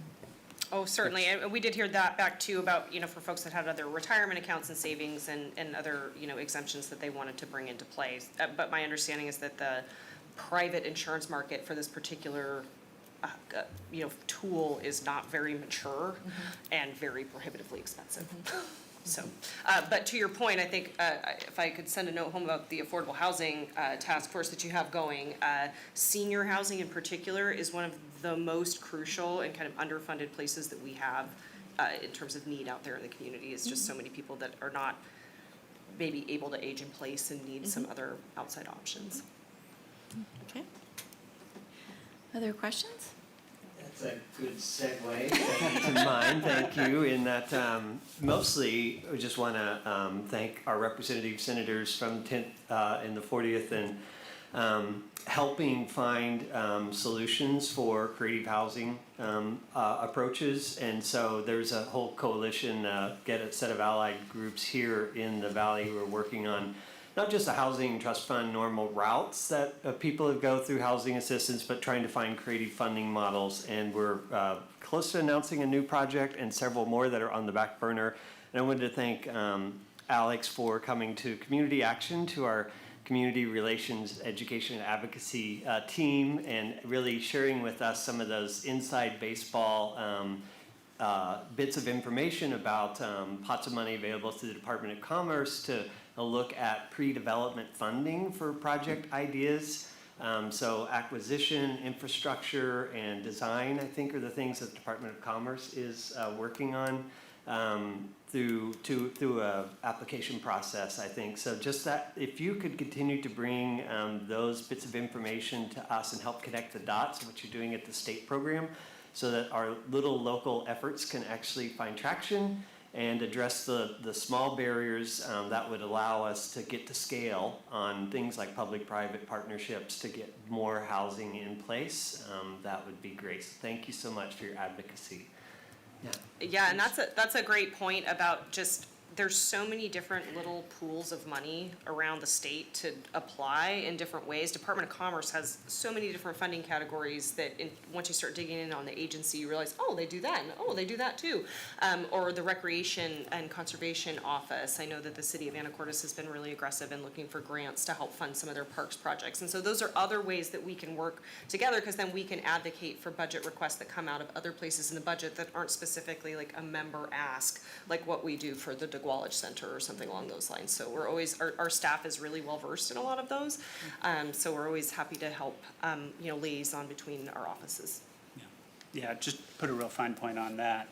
Speaker 9: Oh, certainly, and we did hear that back too about, for folks that had other retirement accounts and savings and other, exemptions that they wanted to bring into play. But my understanding is that the private insurance market for this particular, tool is not very mature and very prohibitively expensive. So, but to your point, I think if I could send a note home about the affordable housing task force that you have going, senior housing in particular is one of the most crucial and kind of underfunded places that we have in terms of need out there in the community. It's just so many people that are not maybe able to age in place and need some other outside options.
Speaker 1: Okay. Other questions?
Speaker 6: That's a good segue to mine, thank you, in that mostly I just want to thank our representative senators from 10th and the 40th and helping find solutions for creative housing approaches. And so there's a whole coalition, get a set of allied groups here in the Valley who are working on not just the housing trust fund normal routes that people go through housing assistance, but trying to find creative funding models. And we're close to announcing a new project and several more that are on the back burner. And I wanted to thank Alex for coming to Community Action, to our Community Relations, Education, and Advocacy team, and really sharing with us some of those inside baseball bits of information about pots of money available to the Department of Commerce to look at pre-development funding for project ideas. So acquisition, infrastructure, and design, I think, are the things that the Department of Commerce is working on through a application process, I think. So just that, if you could continue to bring those bits of information to us and help connect the dots of what you're doing at the state program, so that our little local efforts can actually find traction and address the small barriers that would allow us to get to scale on things like public-private partnerships to get more housing in place, that would be great. So thank you so much for your advocacy.
Speaker 9: Yeah, and that's a great point about just, there's so many different little pools of money around the state to apply in different ways. Department of Commerce has so many different funding categories that once you start digging in on the agency, you realize, oh, they do that, and oh, they do that too. Or the Recreation and Conservation Office. I know that the city of Anacortes has been really aggressive in looking for grants to help fund some of their parks projects. And so those are other ways that we can work together, because then we can advocate for budget requests that come out of other places in the budget that aren't specifically like a member ask, like what we do for the DeGuy Wallach Center or something along those lines. So we're always, our staff is really well-versed in a lot of those. So we're always happy to help, liaison between our offices.
Speaker 3: Yeah, just put a real fine point on that.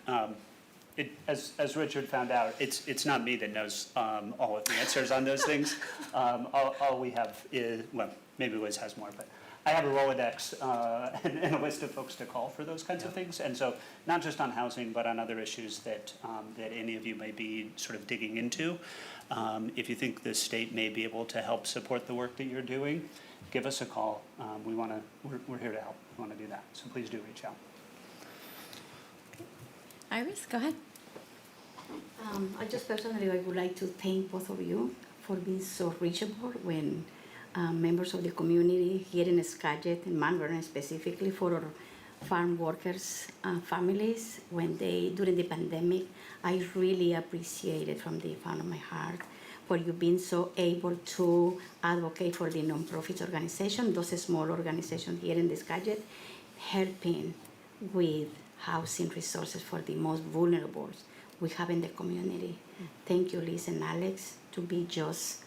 Speaker 3: As Richard found out, it's not me that knows all of the answers on those things. All we have is, well, maybe Liz has more, but I have a Rolodex and a list of folks to call for those kinds of things. And so not just on housing, but on other issues that any of you may be sort of digging into. If you think the state may be able to help support the work that you're doing, give us a call. We're here to help. We want to do that. So please do reach out.
Speaker 1: Iris, go ahead.
Speaker 4: I just personally, I would like to thank both of you for being so reachable when members of the community here in Skagit and Mount Vernon specifically for our farm workers, families, when during the pandemic, I really appreciate it from the bottom of my heart for you being so able to advocate for the nonprofit organization, those small organizations here in the Skagit, helping with housing resources for the most vulnerable we have in the community. Thank you, Liz and Alex, to be just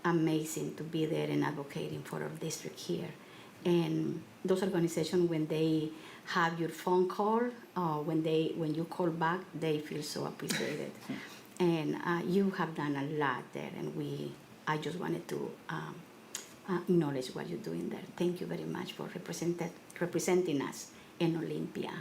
Speaker 4: amazing to be there and advocating for our district here. And those organizations, when they have your phone call, when you call back, they feel so appreciated. And you have done a lot there, and I just wanted to acknowledge what you're doing there. Thank you very much for representing us in Olympia.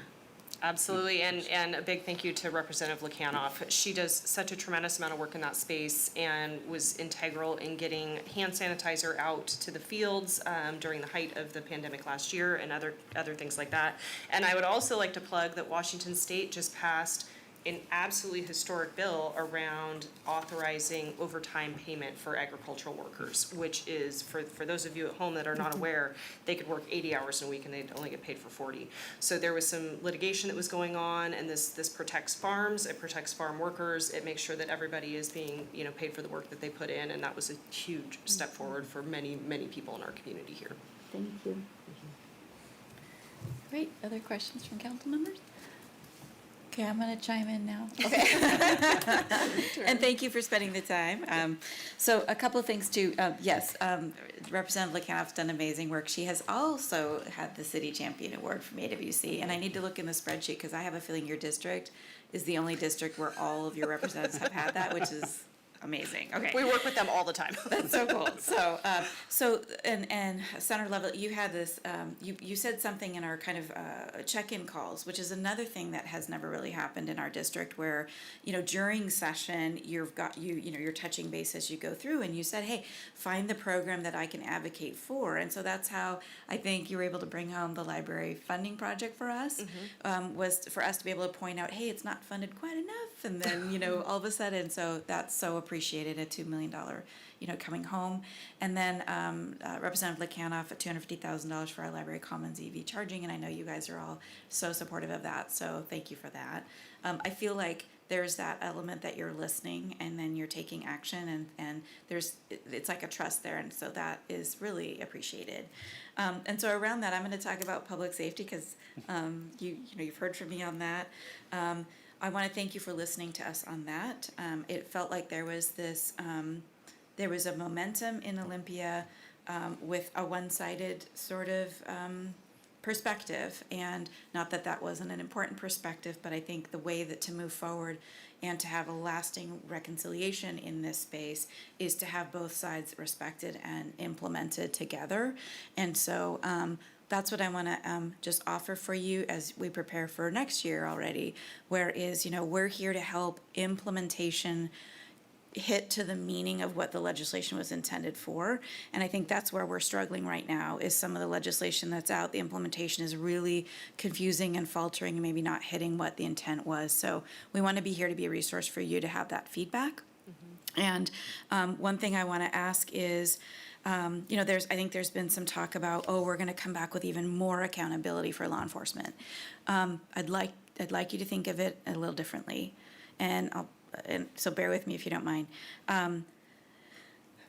Speaker 9: Absolutely, and a big thank you to Representative Lukanoff. She does such a tremendous amount of work in that space and was integral in getting hand sanitizer out to the fields during the height of the pandemic last year and other things like that. And I would also like to plug that Washington State just passed an absolutely historic bill around authorizing overtime payment for agricultural workers, which is, for those of you at home that are not aware, they could work 80 hours in a week and they'd only get paid for 40. So there was some litigation that was going on, and this protects farms, it protects farm workers, it makes sure that everybody is being, paid for the work that they put in, and that was a huge step forward for many, many people in our community here.
Speaker 4: Thank you.
Speaker 1: Great. Other questions from council members? Okay, I'm going to chime in now. Okay. And thank you for spending the time. So a couple of things too. Yes, Representative Lukanoff's done amazing work. She has also had the City Champion Award from AWC, and I need to look in the spreadsheet because I have a feeling your district is the only district where all of your representatives have had that, which is amazing. Okay.
Speaker 9: We work with them all the time.
Speaker 1: That's so cool. So and Senator Lovett, you had this. You said something in our kind of check-in calls, which is another thing that has never really happened in our district, where during session you've got you're touching base as you go through, and you said, hey, find the program that I can advocate for, and so that's how I think you were able to bring home the library funding project for us. Was for us to be able to point out, hey, it's not funded quite enough, and then all of a sudden, so that's so appreciated, a $2 million, coming home. And then Representative Lukanoff at $250,000 for our library commons EV charging, and I know you guys are all so supportive of that, so thank you for that. I feel like there's that element that you're listening and then you're taking action, and it's like a trust there, and so that is really appreciated. And so around that, I'm going to talk about public safety because you've heard from me on that. I want to thank you for listening to us on that. It felt like there was a momentum in Olympia with a one-sided sort of perspective, and not that that wasn't an important perspective, but I think the way that to move forward and to have a lasting reconciliation in this space is to have both sides respected and implemented together. And so that's what I want to just offer for you as we prepare for next year already, whereas, we're here to help implementation hit to the meaning of what the legislation was intended for. And I think that's where we're struggling right now, is some of the legislation that's out, the implementation is really confusing and faltering and maybe not hitting what the intent was. So we want to be here to be a resource for you to have that feedback. And one thing I want to ask is, I think there's been some talk about, we're going to come back with even more accountability for law enforcement. I'd like you to think of it a little differently, and so bear with me if you don't mind.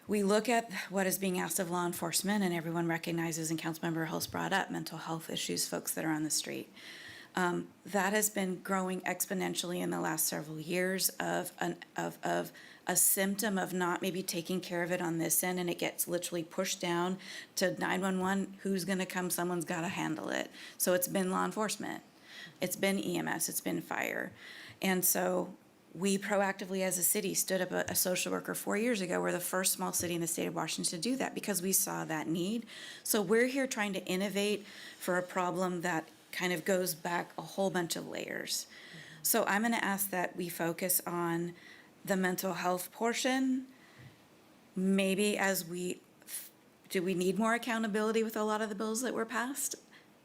Speaker 1: We look at what is being asked of law enforcement, and everyone recognizes, and Councilmember Hulse brought up, mental health issues, folks that are on the street. That has been growing exponentially in the last several years of a symptom of not maybe taking care of it on this end, and it gets literally pushed down to 911. Who's going to come? Someone's got to handle it. So it's been law enforcement, it's been EMS, it's been fire. And so we proactively as a city stood up a social worker 4 years ago. We're the first small city in the state of Washington to do that because we saw that need. So we're here trying to innovate for a problem that kind of goes back a whole bunch of layers. So I'm going to ask that we focus on the mental health portion. Maybe do we need more accountability with a lot of the bills that were passed?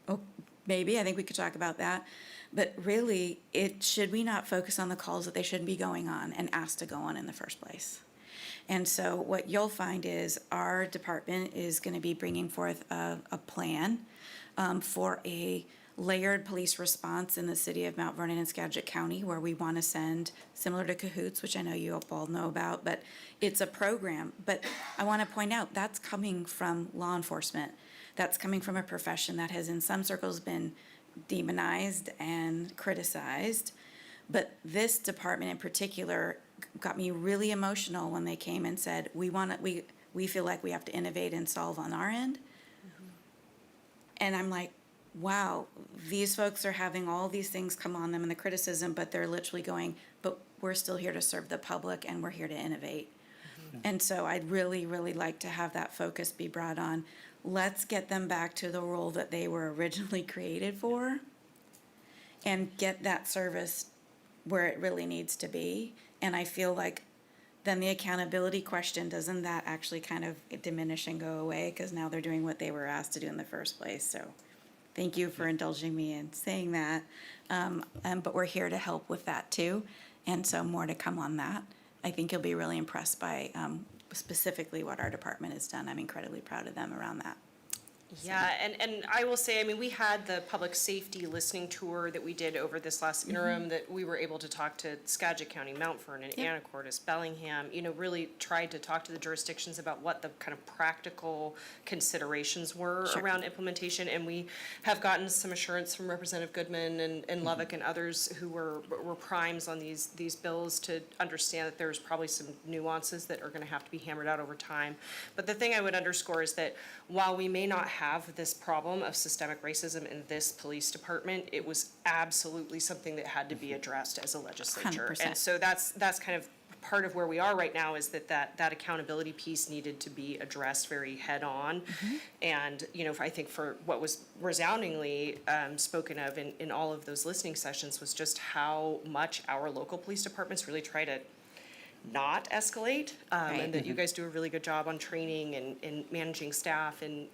Speaker 1: Oh, maybe, I think we could talk about that. But really, should we not focus on the calls that they shouldn't be going on and asked to go on in the first place? And so what you'll find is our department is going to be bringing forth a plan for a layered police response in the city of Mount Vernon and Skagit County, where we want to send, similar to Cahoots, which I know you all know about, but it's a program. But I want to point out, that's coming from law enforcement. That's coming from a profession that has in some circles been demonized and criticized. But this department in particular got me really emotional when they came and said, we feel like we have to innovate and solve on our end. And I'm like, wow, these folks are having all these things come on them and the criticism, but they're literally going, but we're still here to serve the public and we're here to innovate. And so I'd really, really like to have that focus be brought on. Let's get them back to the role that they were originally created for and get that service where it really needs to be. And I feel like then the accountability question, doesn't that actually kind of diminish and go away? Because now they're doing what they were asked to do in the first place. So thank you for indulging me in saying that. But we're here to help with that too. And so more to come on that. I think you'll be really impressed by specifically what our department has done. I'm incredibly proud of them around that.
Speaker 9: Yeah, and I will say, I mean, we had the public safety listening tour that we did over this last interim that we were able to talk to Skagit County, Mount Vernon, Anacortes, Bellingham, really tried to talk to the jurisdictions about what the kind of practical considerations were around implementation. And we have gotten some assurance from Representative Goodman and Lovick and others who were primes on these bills to understand that there's probably some nuances that are going to have to be hammered out over time. But the thing I would underscore is that while we may not have this problem of systemic racism in this police department, it was absolutely something that had to be addressed as a legislature.
Speaker 1: 100%.
Speaker 9: And so that's kind of part of where we are right now, is that accountability piece needed to be addressed very head on. And, I think for what was resoundingly spoken of in all of those listening sessions was just how much our local police departments really try to not escalate, and that you guys do a really good job on training and managing staff and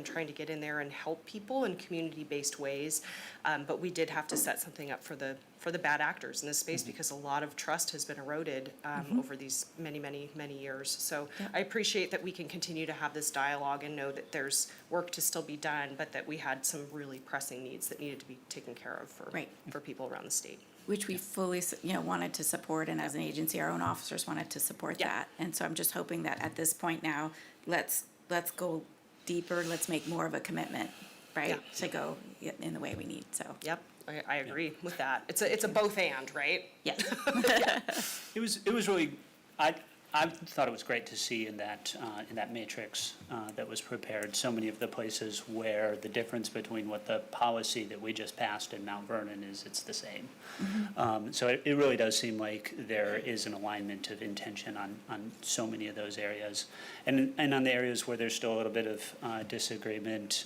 Speaker 9: trying to get in there and help people in community-based ways. But we did have to set something up for the bad actors in this space because a lot of trust has been eroded over these many, many, many years. So I appreciate that we can continue to have this dialogue and know that there's work to still be done, but that we had some really pressing needs that needed to be taken care of for people around the state.
Speaker 1: Which we fully, wanted to support, and as an agency, our own officers wanted to support that. And so I'm just hoping that at this point now, let's go deeper, let's make more of a commitment, right? To go in the way we need, so.
Speaker 9: Yep, I agree with that. It's a both and, right?
Speaker 1: Yes.
Speaker 3: It was really, I thought it was great to see in that matrix that was prepared, so many of the places where the difference between what the policy that we just passed in Mount Vernon is, it's the same. So it really does seem like there is an alignment of intention on so many of those areas. And on the areas where there's still a little bit of disagreement,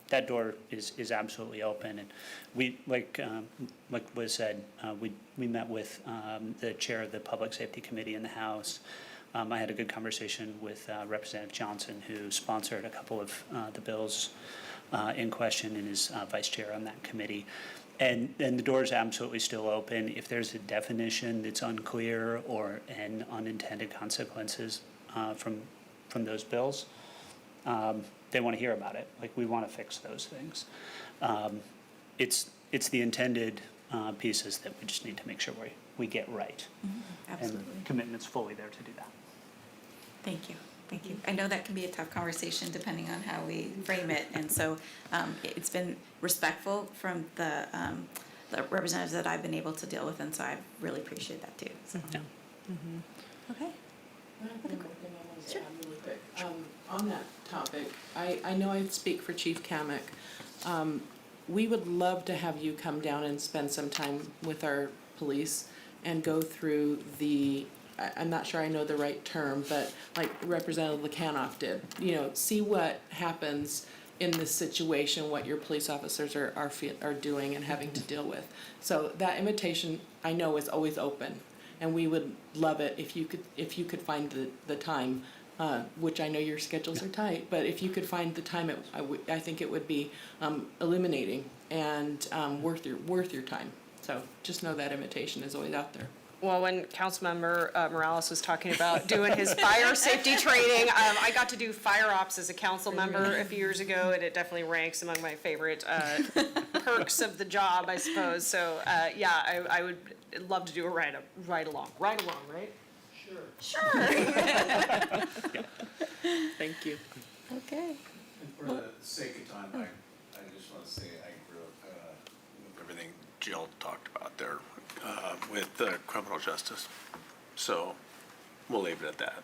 Speaker 3: that door is absolutely open. And we, like was said, we met with the chair of the Public Safety Committee in the House. I had a good conversation with Representative Johnson, who sponsored a couple of the bills in question and is vice chair on that committee. And the door is absolutely still open. If there's a definition that's unclear or an unintended consequences from those bills, they want to hear about it. Like, we want to fix those things. It's the intended pieces that we just need to make sure we get right.
Speaker 1: Absolutely.
Speaker 3: And commitment's fully there to do that.
Speaker 1: Thank you. Thank you. I know that can be a tough conversation depending on how we frame it, and so it's been respectful from the representatives that I've been able to deal with, and so I really appreciate that too. So.
Speaker 3: Yeah.
Speaker 1: Okay.
Speaker 5: Sure. Really quick. On that topic, I know I speak for Chief Kamek. We would love to have you come down and spend some time with our police and go through I'm not sure I know the right term, but like Representative Lekanoff did, see what happens in this situation, what your police officers are doing and having to deal with. So that invitation, I know, is always open, and we would love it if you could find the time, which I know your schedules are tight, but if you could find the time, I think it would be illuminating and worth your time. So just know that invitation is always out there.
Speaker 9: Well, when Councilmember Morales was talking about doing his fire safety training, I got to do fire ops as a council member a few years ago, and it definitely ranks among my favorite perks of the job, I suppose. So, yeah, I would love to do a ride along, right? Sure.
Speaker 5: Thank you.
Speaker 1: Okay.
Speaker 11: And for the sake of time, I just want to say I grew up with everything Jill talked about there with criminal justice. So we'll leave it at that.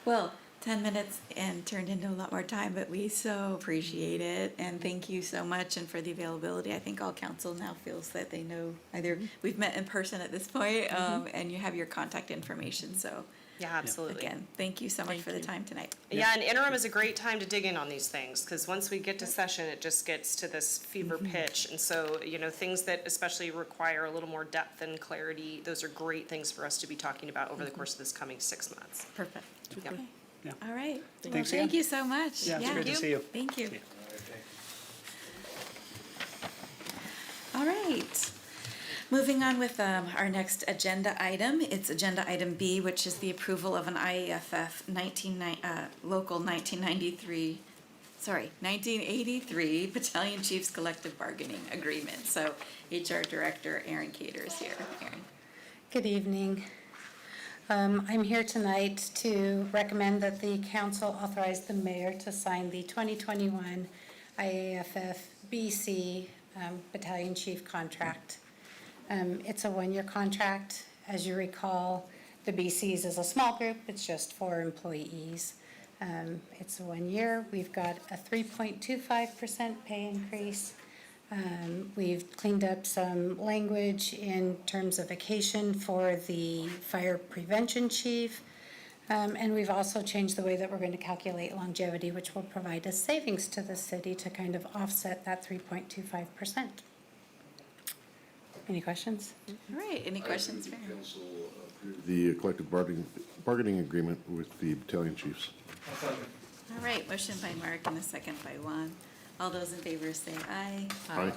Speaker 1: Well, 10 minutes and turned into a lot more time, but we so appreciate it, and thank you so much, and for the availability. I think all council now feels that they know either we've met in person at this point, and you have your contact information, so.
Speaker 9: Yeah, absolutely.
Speaker 1: Again, thank you so much for the time tonight.
Speaker 9: Yeah, and interim is a great time to dig in on these things, because once we get to session, it just gets to this fever pitch. And so, things that especially require a little more depth and clarity, those are great things for us to be talking about over the course of this coming 6 months.
Speaker 1: Perfect.
Speaker 9: Yep.
Speaker 1: Okay.
Speaker 3: Yeah.
Speaker 1: All right. Well,
Speaker 3: Thanks
Speaker 1: thank
Speaker 3: again.
Speaker 1: you so much.
Speaker 3: Yeah, it's great to see you.
Speaker 1: Thank you. All right. Moving on with our next agenda item, it's agenda item B, which is the approval of an IAFF local 1983 Battalion Chiefs Collective Bargaining Agreement. So HR Director Erin Cater is here. Erin.
Speaker 12: Good evening. I'm here tonight to recommend that the council authorize the mayor to sign the 2021 IAFF BC Battalion Chief contract. It's a one-year contract. As you recall, the BCs is a small group. It's just 4 employees. It's 1 year. We've got a 3.25% pay increase. We've cleaned up some language in terms of vacation for the fire prevention chief. And we've also changed the way that we're going to calculate longevity, which will provide us savings to the city to kind of offset that 3.25%. Any questions?
Speaker 1: All right, any questions for Erin?
Speaker 10: Council approve the collective bargaining agreement with the battalion chiefs.
Speaker 1: All right, motion by Mark and a second by Juan. All those in favor say aye.
Speaker 10: Aye.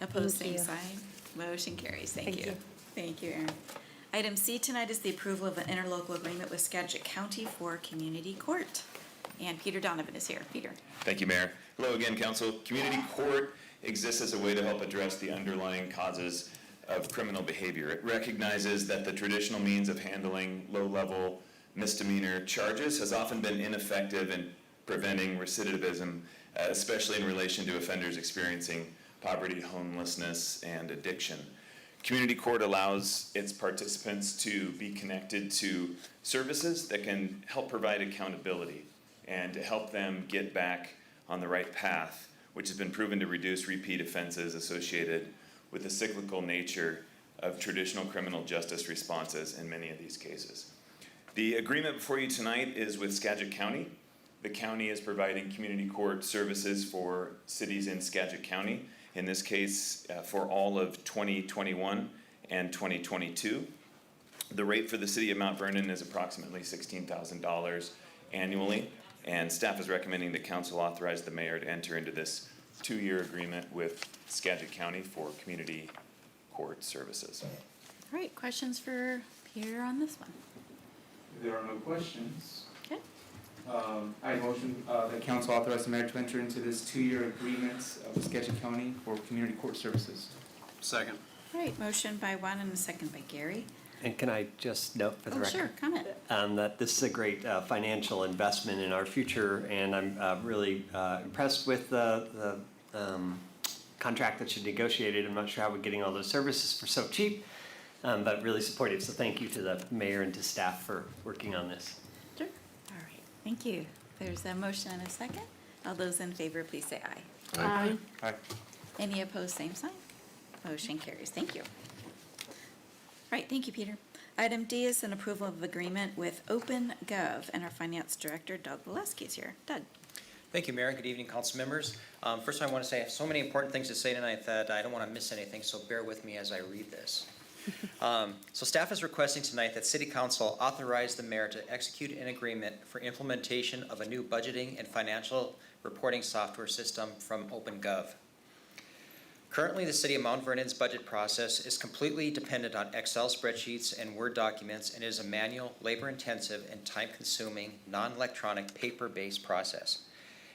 Speaker 1: Opposed,
Speaker 12: Thank
Speaker 1: same
Speaker 12: you.
Speaker 1: sign. Motion carries. Thank
Speaker 12: Thank
Speaker 1: you.
Speaker 12: you.
Speaker 1: Thank you, Erin. Item C tonight is the approval of an interlocal agreement with Skagit County for community court. And Peter Donovan is here. Peter.
Speaker 8: Thank you, Mayor. Hello again, Council. Community court exists as a way to help address the underlying causes of criminal behavior. It recognizes that the traditional means of handling low-level misdemeanor charges has often been ineffective in preventing recidivism, especially in relation to offenders experiencing poverty, homelessness, and addiction. Community court allows its participants to be connected to services that can help provide accountability and to help them get back on the right path, which has been proven to reduce repeat offenses associated with the cyclical nature of traditional criminal justice responses in many of these cases. The agreement before you tonight is with Skagit County. The county is providing community court services for cities in Skagit County, in this case for all of 2021 and 2022. The rate for the city of Mount Vernon is approximately $16,000 annually, and staff is recommending that council authorize the mayor to enter into this 2-year agreement with Skagit County for community court services.
Speaker 1: All right, questions for Peter on this one?
Speaker 7: If there are no questions,
Speaker 1: Okay.
Speaker 7: I motion that council authorize the mayor to enter into this 2-year agreement with Skagit County for community court services.
Speaker 11: Second.
Speaker 1: All right, motion by Juan and a second by Gary.
Speaker 6: And can I just note for the
Speaker 1: Oh,
Speaker 6: record?
Speaker 1: sure, comment.
Speaker 6: That this is a great financial investment in our future, and I'm really impressed with the contract that you negotiated. I'm not sure how we're getting all those services for so cheap, but really supportive. So thank you to the mayor and to staff for working on this.
Speaker 1: Sure. All right, thank you. There's a motion and a second. All those in favor, please say aye.
Speaker 10: Aye.
Speaker 3: Aye.
Speaker 1: Any opposed, same sign. Motion carries. Thank you. Right, thank you, Peter. Item D is an approval of agreement with OpenGov, and our finance director, Doug Valesky, is here. Doug.
Speaker 13: Thank you, Mayor. Good evening, council members. First, I want to say I have so many important things to say tonight that I don't want to miss anything, so bear with me as I read this. So staff is requesting tonight that City Council authorize the mayor to execute an agreement for implementation of a new budgeting and financial reporting software system from OpenGov. Currently, the City of Mount Vernon's budget process is completely dependent on Excel spreadsheets and Word documents, and is a manual, labor-intensive, and time-consuming, non-electronic, paper-based process.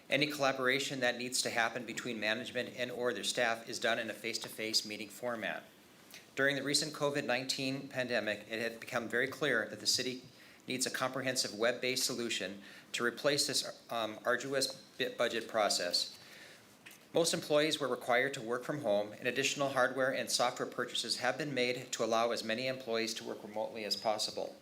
Speaker 13: Any collaboration that needs to happen between management and/or their staff is done in a face-to-face meeting format. During the recent COVID-19 pandemic, it had become very clear that the city needs a comprehensive web-based solution to replace this arduous budget process. Most employees were required to work from home, and additional hardware and software purchases have been made to allow as many employees to work remotely as possible.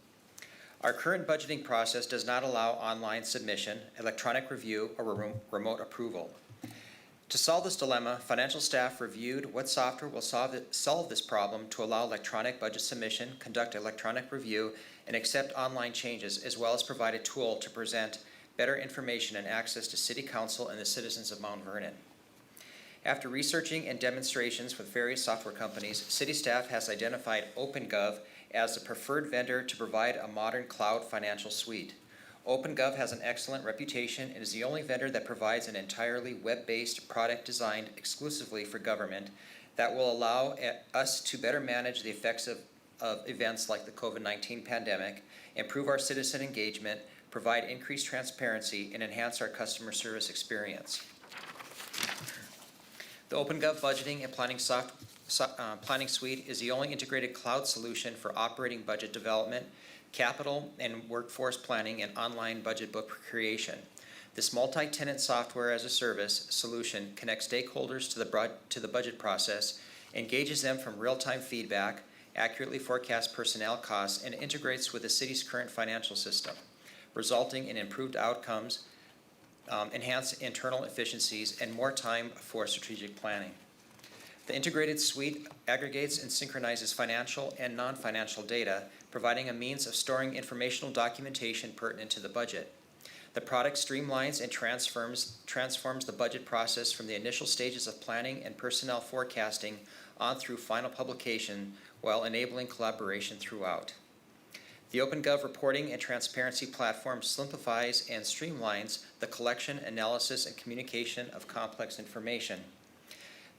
Speaker 13: Our current budgeting process does not allow online submission, electronic review, or remote approval. To solve this dilemma, financial staff reviewed what software will solve this problem to allow electronic budget submission, conduct electronic review, and accept online changes, as well as provide a tool to present better information and access to City Council and the citizens of Mount Vernon. After researching and demonstrations with various software companies, city staff has identified OpenGov as the preferred vendor to provide a modern cloud financial suite. OpenGov has an excellent reputation and is the only vendor that provides an entirely web-based product designed exclusively for government that will allow us to better manage the effects of events like the COVID-19 pandemic, improve our citizen engagement, provide increased transparency, and enhance our customer service experience. The OpenGov budgeting and planning suite is the only integrated cloud solution for operating budget development, capital and workforce planning, and online budget book creation. This multi-tenant software as a service solution connects stakeholders to the budget process, engages them from real-time feedback, accurately forecasts personnel costs, and integrates with the city's current financial system, resulting in improved outcomes, enhanced internal efficiencies, and more time for strategic planning. The integrated suite aggregates and synchronizes financial and non-financial data, providing a means of storing informational documentation pertinent to the budget. The product streamlines and transforms the budget process from the initial stages of planning and personnel forecasting on through final publication, while enabling collaboration throughout. The OpenGov reporting and transparency platform simplifies and streamlines the collection, analysis, and communication of complex information.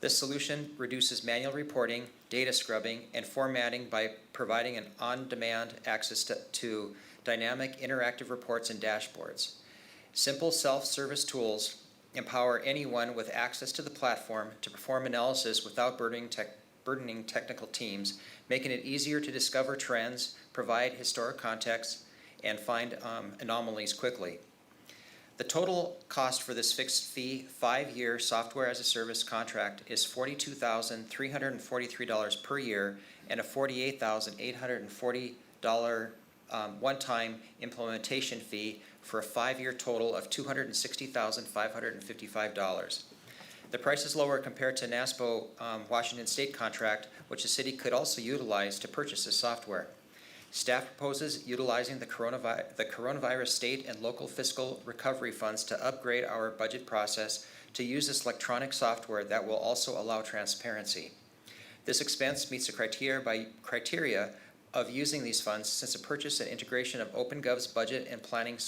Speaker 13: This solution reduces manual reporting, data scrubbing, and formatting by providing an on-demand access to dynamic interactive reports and dashboards. Simple self-service tools empower anyone with access to the platform to perform analysis without burdening technical teams, making it easier to discover trends, provide historic context, and find anomalies quickly. The total cost for this fixed fee 5-year software as a service contract is $42,343 per year and a $48,840 one-time implementation fee for a 5-year total of $260,555. The price is lower compared to NASPO Washington State contract, which the city could also utilize to purchase this software. Staff proposes utilizing the coronavirus state and local fiscal recovery funds to upgrade our budget process to use this electronic software that will also allow transparency. This expense meets the criteria of using these funds, since the purchase and integration of OpenGov's budget and planning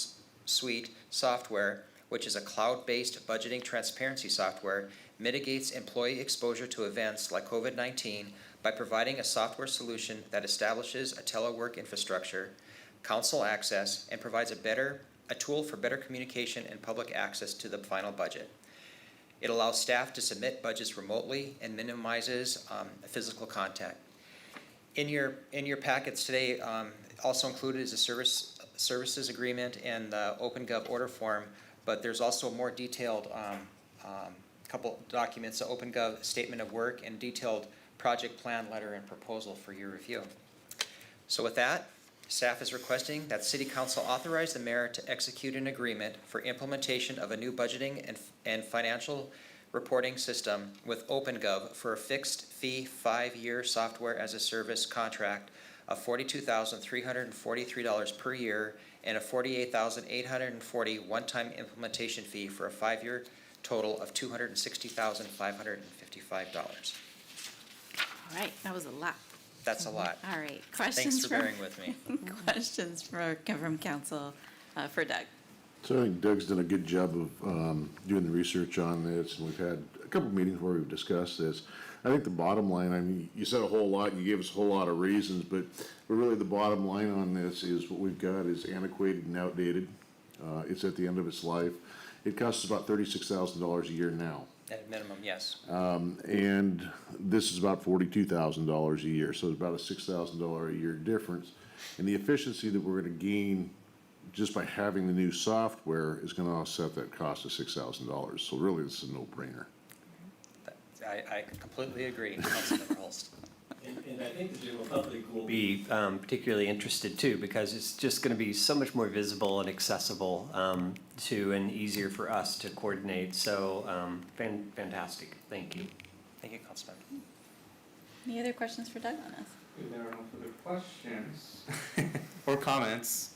Speaker 13: suite software, which is a cloud-based budgeting transparency software, mitigates employee exposure to events like COVID-19 by providing a software solution that establishes a telework infrastructure, council access, and provides a tool for better communication and public access to the final budget. It allows staff to submit budgets remotely and minimizes physical contact. In your packets today, also included is a services agreement and the OpenGov order form, but there's also a more detailed couple documents, the OpenGov statement of work and detailed project plan letter and proposal for your review. So with that, staff is requesting that City Council authorize the mayor to execute an agreement for implementation of a new budgeting and financial reporting system with OpenGov for a fixed fee 5-year software as a service contract of $42,343 per year and a $48,840 one-time implementation fee for a 5-year total of $260,555.
Speaker 1: All right, that was a lot.
Speaker 13: That's a lot.
Speaker 1: All right,
Speaker 13: Thanks
Speaker 1: questions
Speaker 13: for
Speaker 1: from,
Speaker 13: bearing with me.
Speaker 1: questions from council for Doug?
Speaker 10: So I think Doug's done a good job of doing the research on this, and we've had a couple of meetings where we've discussed this. I think the bottom line, I mean, you said a whole lot, and you gave us a whole lot of reasons, but really the bottom line on this is what we've got is antiquated and outdated. It's at the end of its life. It costs about $36,000 a year now.
Speaker 13: At minimum, yes.
Speaker 10: And this is about $42,000 a year, so it's about a $6,000 a year difference. And the efficiency that we're gonna gain just by having the new software is gonna offset that cost of $6,000. So really, this is a no-brainer.
Speaker 13: I completely agree, Councilmember Holst.
Speaker 6: And I think the general public will be particularly interested too, because it's just going to be so much more visible and accessible to and easier for us to coordinate. So fantastic. Thank you.
Speaker 13: Thank you, Councilmember.
Speaker 1: Any other questions for Doug on this?
Speaker 7: If there are no further questions or comments,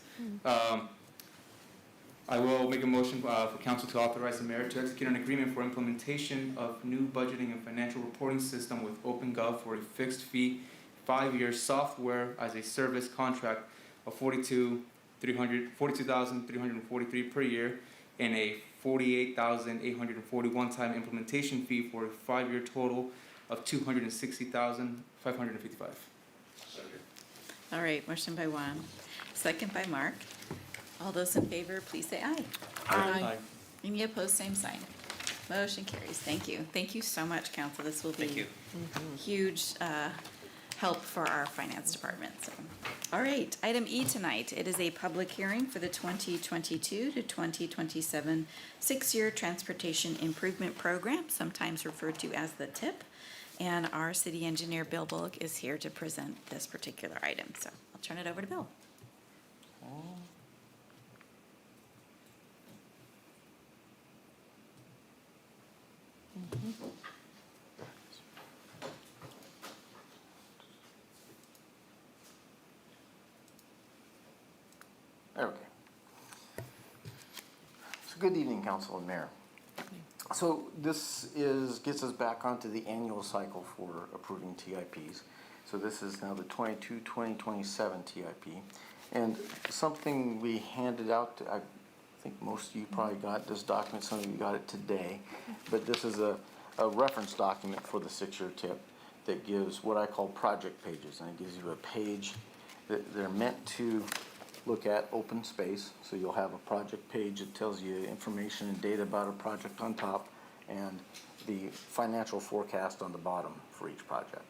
Speaker 7: I will make a motion for council to authorize the mayor to execute an agreement for implementation of new budgeting and financial reporting system with OpenGov for a fixed fee 5-year software as a service contract of $42,343 per year and a $48,840 one-time implementation fee for a 5-year total of $260,555.
Speaker 1: All right, motion by Juan, second by Mark. All those in favor, please say aye.
Speaker 5: Aye.
Speaker 1: Any opposed, same sign. Motion carries. Thank you. Thank you so much, council. This will
Speaker 13: Thank
Speaker 1: be
Speaker 13: you.
Speaker 1: huge help for our finance department. So, all right, item E tonight. It is a public hearing for the 2022 to 2027 6-year Transportation Improvement Program, sometimes referred to as the TIP. And our city engineer, Bill Bullock, is here to present this particular item. So I'll turn it over to Bill.
Speaker 14: Okay. So good evening, Council and Mayor. So this gets us back onto the annual cycle for approving TIPs. So this is now the 2027 TIP. And something we handed out, I think most of you probably got this document, some of you got it today, but this is a reference document for the 6-year TIP that gives what I call project pages. And it gives you a page that they're meant to look at open space. So you'll have a project page that tells you information and data about a project on top and the financial forecast on the bottom for each project.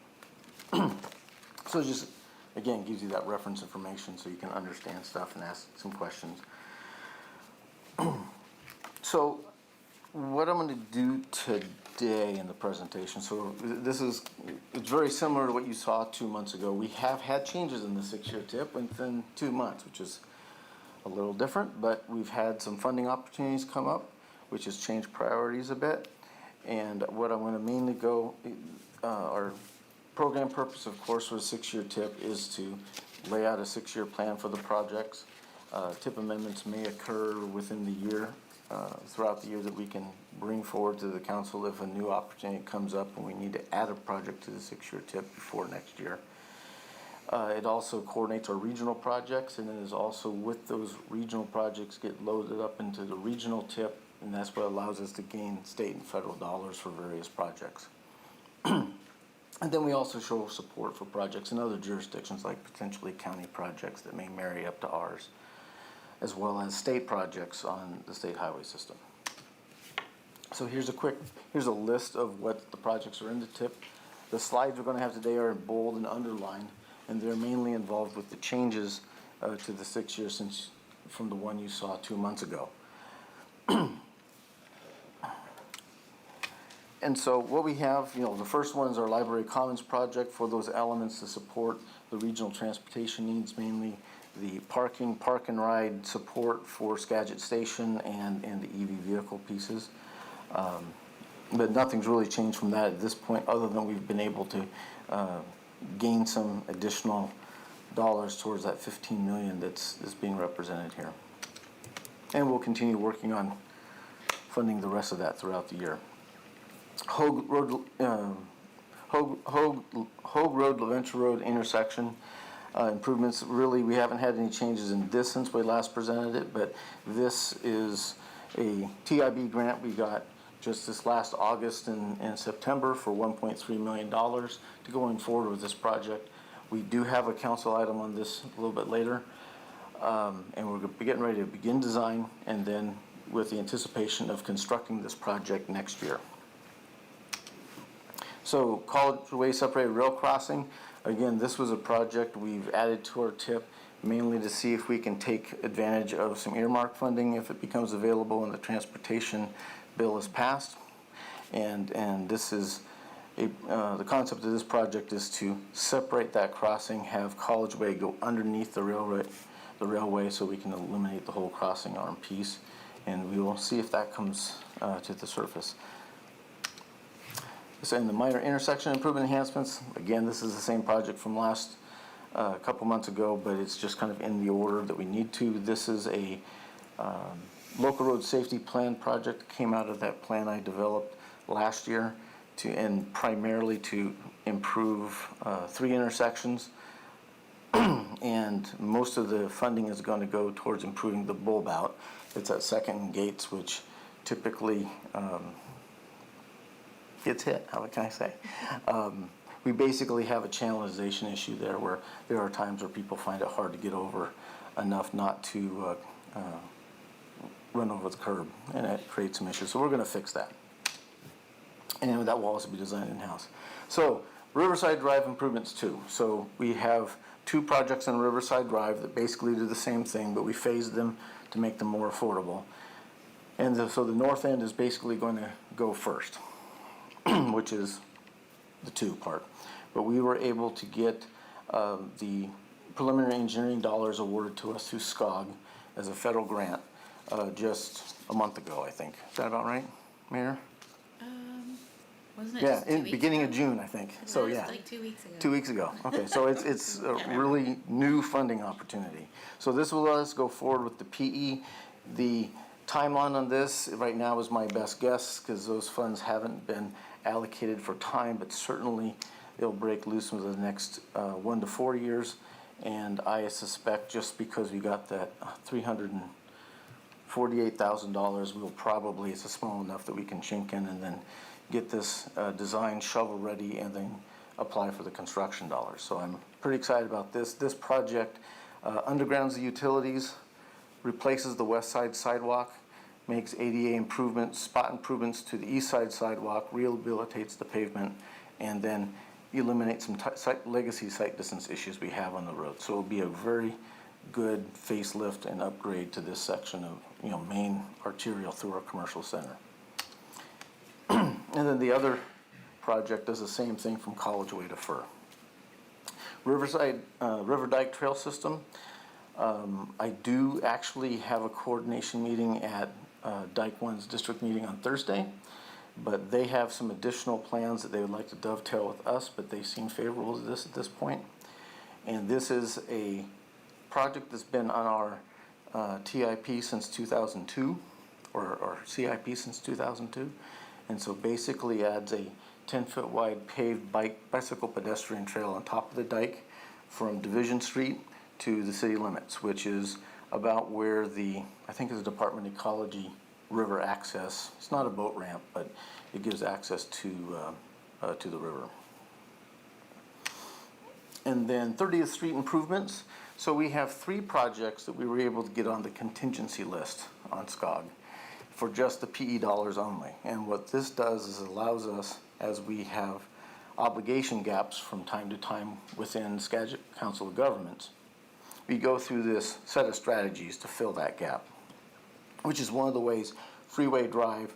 Speaker 14: So it just, again, gives you that reference information so you can understand stuff and ask some questions. So what I'm going to do today in the presentation, so it's very similar to what you saw 2 months ago. We have had changes in the 6-year TIP within 2 months, which is a little different, but we've had some funding opportunities come up, which has changed priorities a bit. And what I'm going to mainly our program purpose, of course, for the 6-year TIP is to lay out a 6-year plan for the projects. TIP amendments may occur within the year, throughout the year, that we can bring forward to the council if a new opportunity comes up and we need to add a project to the 6-year TIP before next year. It also coordinates our regional projects, and it is also with those regional projects get loaded up into the regional TIP, and that's what allows us to gain state and federal dollars for various projects. And then we also show support for projects in other jurisdictions, like potentially county projects that may marry up to ours, as well as state projects on the state highway system. So here's a list of what the projects are in the TIP. The slides we're going to have today are in bold and underlined, and they're mainly involved with the changes to the 6 years since from the one you saw 2 months ago. And so what we have, the first one is our Library Commons project for those elements to support the regional transportation needs, mainly the park and ride support for Skagit Station and the EV vehicle pieces. But nothing's really changed from that at this point, other than we've been able to gain some additional dollars towards that 15 million that's being represented here. And we'll continue working on funding the rest of that throughout the year. Hogue Road, LaVenture Road intersection improvements. Really, we haven't had any changes in this since we last presented it, but this is a TIB grant we got just this last August and September for $1.3 million to going forward with this project. We do have a council item on this a little bit later, and we're getting ready to begin design, and then with the anticipation of constructing this project next year. So College Way separated rail crossing, again, this was a project we've added to our TIP mainly to see if we can take advantage of some earmark funding if it becomes available and the transportation bill is passed. And this is the concept of this project is to separate that crossing, have College Way go underneath the railway so we can eliminate the whole crossing arm piece, and we will see if that comes to the surface. So in the minor intersection improvement enhancements, again, this is the same project from last couple months ago, but it's just kind of in the order that we need to. This is a local road safety plan project that came out of that plan I developed last year and primarily to improve 3 intersections. And most of the funding is going to go towards improving the bulb out. It's at Second and Gates, which typically gets hit, how can I say? We basically have a channelization issue there where there are times where people find it hard to get over enough not to run over the curb, and it creates some issues. So we're going to fix that. And that will also be designed in-house. So Riverside Drive improvements too. So we have 2 projects on Riverside Drive that basically do the same thing, but we phased them to make them more affordable. And so the north end is basically going to go first, which is the 2 part. But we were able to get the preliminary engineering dollars awarded to us through SCOG as a federal grant just a month ago, I think. Is that about right, Mayor?
Speaker 1: Wasn't it
Speaker 14: Yeah,
Speaker 1: just 2
Speaker 14: in
Speaker 1: weeks
Speaker 14: beginning
Speaker 1: ago?
Speaker 14: of June, I think. So
Speaker 1: It was
Speaker 14: yeah.
Speaker 1: like 2 weeks ago.
Speaker 14: 2 weeks ago. Okay, so it's a really new funding opportunity. So this will let us go forward with the PE. The timeline on this right now is my best guess because those funds haven't been allocated for time, but certainly it'll break loose within the next 1 to 4 years. And I suspect just because we got that $348,000, we'll probably, it's small enough that we can chink in and then get this design shovel ready and then apply for the construction dollars. So I'm pretty excited about this. This project undergrounds the utilities, replaces the west side sidewalk, makes ADA improvements, spot improvements to the east side sidewalk, rehabilitates the pavement, and then eliminates some legacy site distance issues we have on the road. So it'll be a very good facelift and upgrade to this section of main arterial through our commercial center. And then the other project does the same thing from College Way to Fur. Riverside River Dike Trail System. I do actually have a coordination meeting at Dike 1's district meeting on Thursday, but they have some additional plans that they would like to dovetail with us, but they seem favorable to this at this point. And this is a project that's been on our TIP since 2002, or CIP since 2002. And so basically adds a 10-foot wide paved bicycle pedestrian trail on top of the dike from Division Street to the city limits, which is about where I think is the Department of Ecology river access. It's not a boat ramp, but it gives access to the river. And then 30th Street improvements. So we have 3 projects that we were able to get on the contingency list on SCOG for just the PE dollars only. And what this does is allows us, as we have obligation gaps from time to time within Skagit Council of Governments, we go through this set of strategies to fill that gap, which is one of the ways Freeway Drive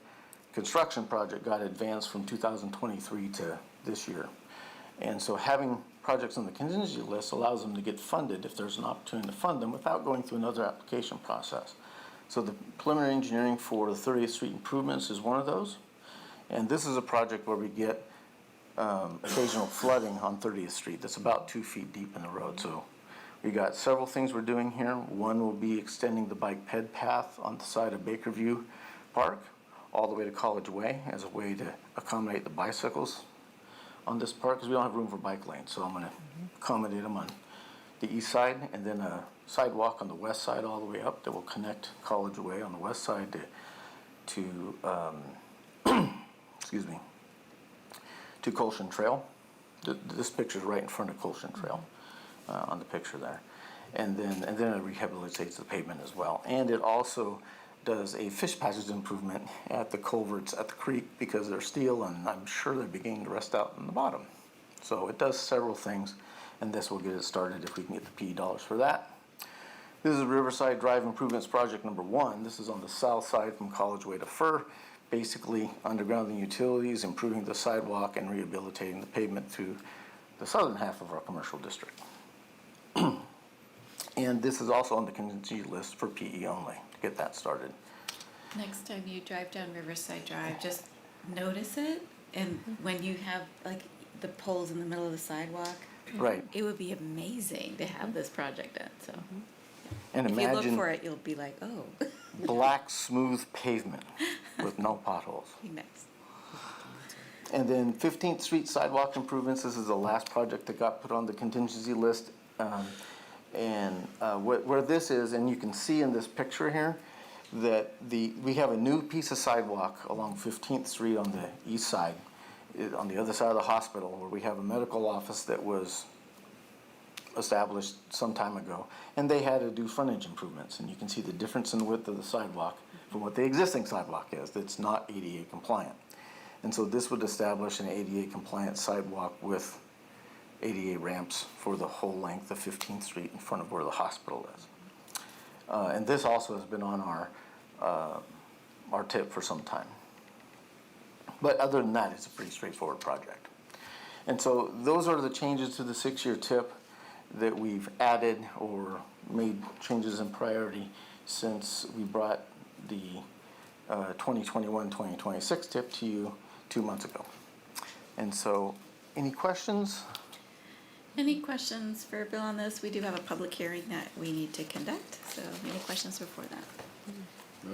Speaker 14: construction project got advanced from 2023 to this year. And so having projects on the contingency list allows them to get funded if there's an opportunity to fund them without going through another application process. So the preliminary engineering for the 30th Street improvements is one of those. And this is a project where we get occasional flooding on 30th Street that's about 2 feet deep in the road. So we got several things we're doing here. One will be extending the bike ped path on the side of Bakerview Park all the way to College Way as a way to accommodate the bicycles on this park, because we don't have room for bike lanes. So I'm going to accommodate them on the east side, and then a sidewalk on the west side all the way up that will connect College Way on the west side to excuse me, to Colshan Trail. This picture is right in front of Colshan Trail on the picture there. And then it rehabilitates the pavement as well. And it also does a fish passage improvement at the culverts at the creek because they're steel, and I'm sure they're beginning to rust out in the bottom. So it does several things, and this will get it started if we can get the PE dollars for that. This is Riverside Drive Improvements Project number 1. This is on the south side from College Way to Fur, basically undergrounding utilities, improving the sidewalk, and rehabilitating the pavement through the southern half of our commercial district. And this is also on the contingency list for PE only, to get that started.
Speaker 1: Next time you drive down Riverside Drive, just notice it, and when you have like the poles in the middle of the sidewalk,
Speaker 14: Right.
Speaker 1: it would be amazing to have this project done, so.
Speaker 14: And
Speaker 1: If you look
Speaker 14: imagine
Speaker 1: for it, you'll be like, oh.
Speaker 14: black, smooth pavement with no potholes.
Speaker 1: Be nice.
Speaker 14: And then 15th Street sidewalk improvements, this is the last project that got put on the contingency list. Where this is, and you can see in this picture here, that we have a new piece of sidewalk along 15th Street on the east side, on the other side of the hospital, where we have a medical office that was established some time ago, and they had to do frontage improvements, and you can see the difference in the width of the sidewalk from what the existing sidewalk is that's not ADA compliant. And so this would establish an ADA compliant sidewalk with ADA ramps for the whole length of 15th Street in front of where the hospital is. And this also has been on our tip for some time. But other than that, it's a pretty straightforward project. And so those are the changes to the 6-year tip that we've added or made changes in priority since we brought the 2021-2026 tip to you 2 months ago. And so, any questions?
Speaker 1: Any questions for Bill on this? We do have a public hearing that we need to conduct, so any questions before that?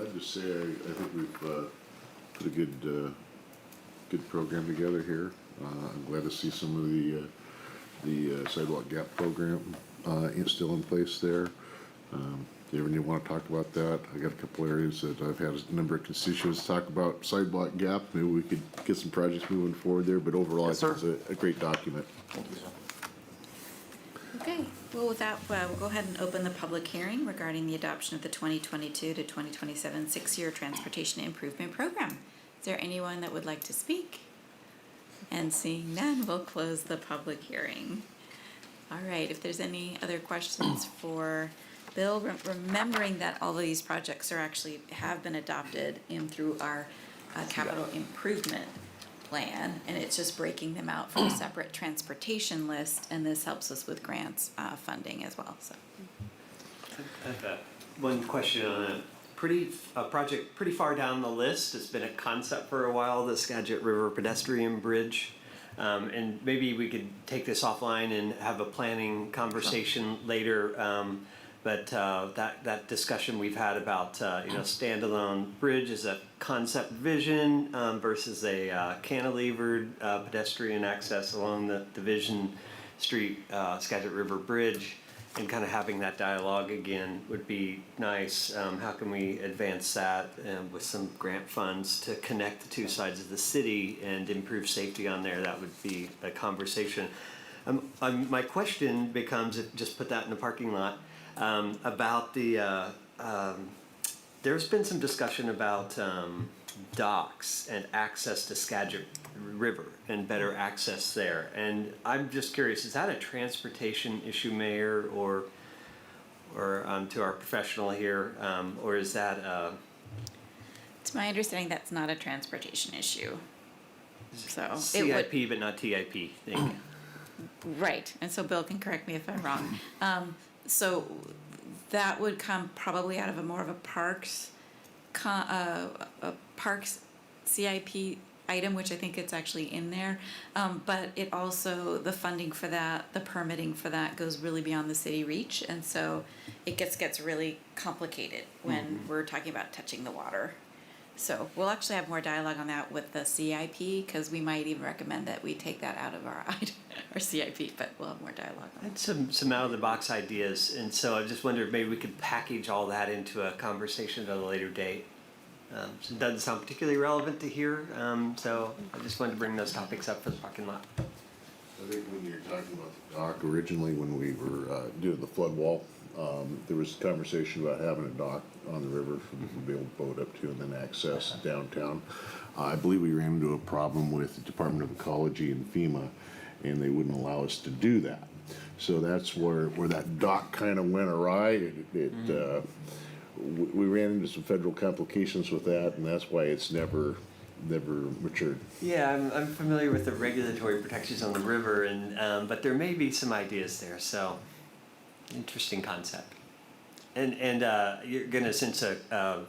Speaker 10: I'd just say I think we've put a good program together here. I'm glad to see some of the sidewalk gap program still in place there. Do you ever want to talk about that? I got a couple areas that I've had a number of constituents talk about sidewalk gap. Maybe we could get some projects moving forward there, but overall,
Speaker 14: Yes,
Speaker 10: I think it's a great document.
Speaker 14: Thank you, sir.
Speaker 1: Okay, well, with that, we'll go ahead and open the public hearing regarding the adoption of the 2022 to 2027 6-year Transportation Improvement Program. Is there anyone that would like to speak? And seeing none, we'll close the public hearing. All right, if there's any other questions for Bill, remembering that all of these projects have been adopted in through our capital improvement plan, and it's just breaking them out from a separate transportation list, and this helps us with grants funding as well, so.
Speaker 6: I've got one question on a project pretty far down the list. It's been a concept for a while, the Skagit River pedestrian bridge. And maybe we could take this offline and have a planning conversation later. But that discussion we've had about standalone bridge as a concept vision versus a cantilevered pedestrian access along the Division Street Skagit River Bridge, and kind of having that dialogue again would be nice. How can we advance that with some grant funds to connect the two sides of the city and improve safety on there? That would be a conversation. My question becomes, just put that in the parking lot, about the, there's been some discussion about docks and access to Skagit river and better access there. And I'm just curious, is that a transportation issue, Mayor, or to our professional here, or is that
Speaker 1: To my understanding, that's not a transportation issue. So it would,
Speaker 6: CIP but not TIP thing?
Speaker 1: right, and so Bill can correct me if I'm wrong. So that would come probably out of more of a parks CIP item, which I think it's actually in there. But it also, the funding for that, the permitting for that goes really beyond the city reach. And so it gets really complicated when we're talking about touching the water. So we'll actually have more dialogue on that with the CIP, because we might even recommend that we take that out of our our CIP, but we'll have more dialogue on
Speaker 6: I
Speaker 1: it.
Speaker 6: had some out of the box ideas, and so I just wondered if maybe we could package all that into a conversation at a later date. So it doesn't sound particularly relevant to here, so I just wanted to bring those topics up for the parking lot.
Speaker 10: I think when you're talking about the dock, originally when we were doing the flood wall, there was conversation about having a dock on the river for people to be able to boat up to and then access downtown. I believe we ran into a problem with the Department of Ecology and FEMA, and they wouldn't allow us to do that. So that's where that dock kind of went awry. We ran into some federal complications with that, and that's why it's never matured.
Speaker 6: Yeah, I'm familiar with the regulatory protections on the river, and but there may be some ideas there. So, interesting concept. And you're gonna sense a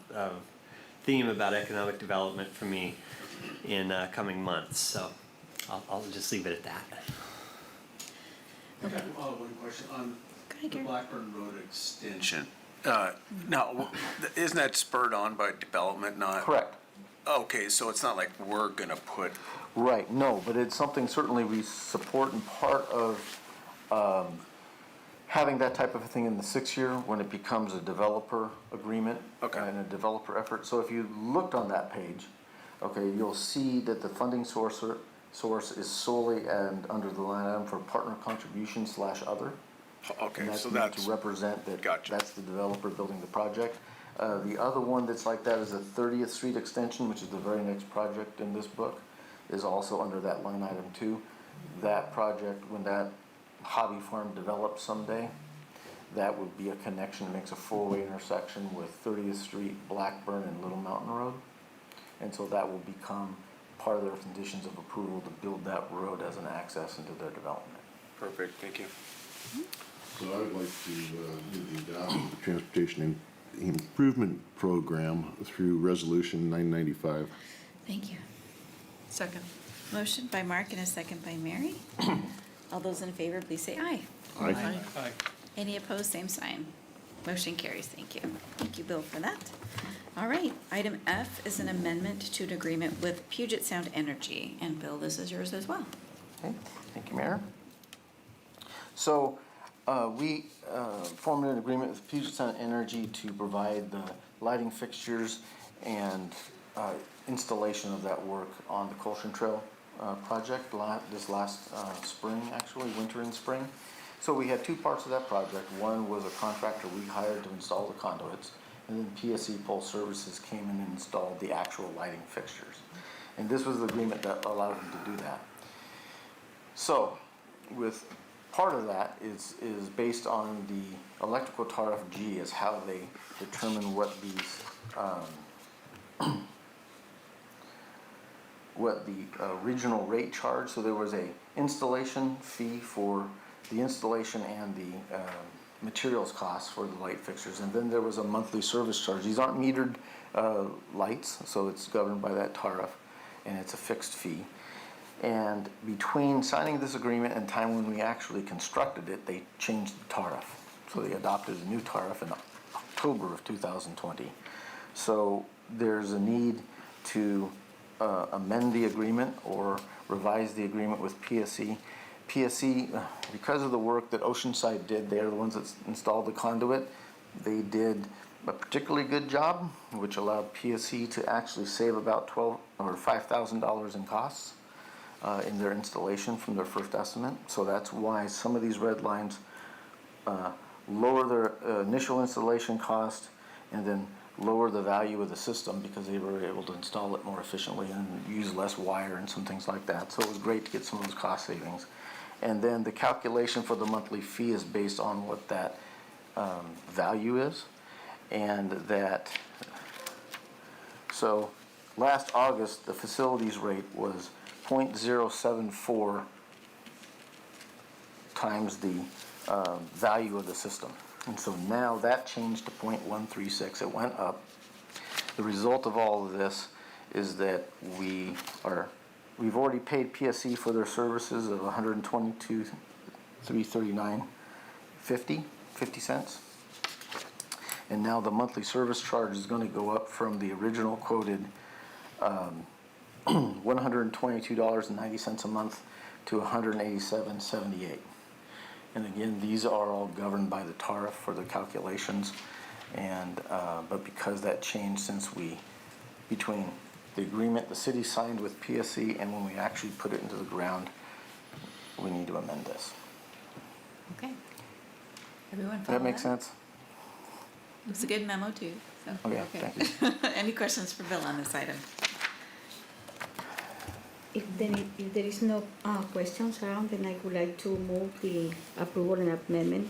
Speaker 6: theme about economic development for me in coming months. So, I'll just leave it at that.
Speaker 11: I have one question on the
Speaker 1: Gary.
Speaker 11: Blackburn Road extension. Now, isn't that spurred on by development, not?
Speaker 14: Correct.
Speaker 11: Okay, so it's not like we're gonna put,
Speaker 14: Right, no, but it's something certainly we support, and part of having that type of a thing in the 6-year when it becomes a developer agreement.
Speaker 11: Okay.
Speaker 14: And a developer effort. So if you looked on that page, okay, you'll see that the funding source is solely and under the line item for partner contribution / other.
Speaker 11: okay,
Speaker 14: And
Speaker 11: so
Speaker 14: meant
Speaker 11: that's,
Speaker 14: to represent that
Speaker 11: Gotcha.
Speaker 14: that's the developer building the project. The other one that's like that is the 30th Street extension, which is the very next project in this book, is also under that line item too. That project, when that hobby farm develops someday, that would be a connection that makes a 4-way intersection with 30th Street, Blackburn, and Little Mountain Road. And so that will become part of their conditions of approval to build that road as an access into their development.
Speaker 11: perfect, thank you.
Speaker 10: So I would like to move the adoption of the Transportation Improvement Program through Resolution 995.
Speaker 1: Thank you.
Speaker 5: Second.
Speaker 1: Motion by Mark and a second by Mary. All those in favor, please say aye.
Speaker 10: Aye.
Speaker 1: Any opposed, same sign. Motion carries. Thank you. Thank you, Bill, for that. All right, item F is an amendment to an agreement with Puget Sound Energy. And Bill, this is yours as well.
Speaker 14: Okay, thank you, Mayor. So, we formed an agreement with Puget Sound Energy to provide the lighting fixtures and installation of that work on the Colson Trail project this last spring, actually, winter and spring. So we had two parts of that project. One was a contractor we hired to install the conduits, and then PSE Pole Services came in and installed the actual lighting fixtures. And this was the agreement that allowed them to do that. So, with part of that is based on the electrical tariff G, is how they determine what these what the regional rate charge. So there was a installation fee for the installation and the materials costs for the light fixtures, and then there was a monthly service charge. These aren't metered lights, so it's governed by that tariff, and it's a fixed fee. And between signing this agreement and time when we actually constructed it, they changed the tariff. So they adopted a new tariff in October of 2020. So there's a need to amend the agreement or revise the agreement with PSE. PSE, because of the work that Oceanside did, they're the ones that installed the conduit. They did a particularly good job, which allowed PSE to actually save about $12,000 or $5,000 in costs in their installation from their first estimate. So that's why some of these red lines lower their initial installation cost and then lower the value of the system because they were able to install it more efficiently and use less wire and some things like that. So it was great to get some of those cost savings. And then the calculation for the monthly fee is based on what that value is. And that, so last August, the facilities rate was 0.074 times the value of the system. And so now that changed to 0.136. It went up. The result of all of this is that we've already paid PSC for their services of $122,339.50 And now the monthly service charge is going to go up from the original quoted $122.90 a month to $187.78. And again, these are all governed by the tariff for the calculations. And but because that changed since between the agreement the city signed with PSC and when we actually put it into the ground, we need to amend this.
Speaker 1: Okay. Everyone
Speaker 14: Does
Speaker 1: follow
Speaker 14: that make sense?
Speaker 1: It's a good memo too. So,
Speaker 14: Okay, thank you.
Speaker 1: Any questions for Bill on this item?
Speaker 4: If there is no questions around, then I would like to move the approval and amendment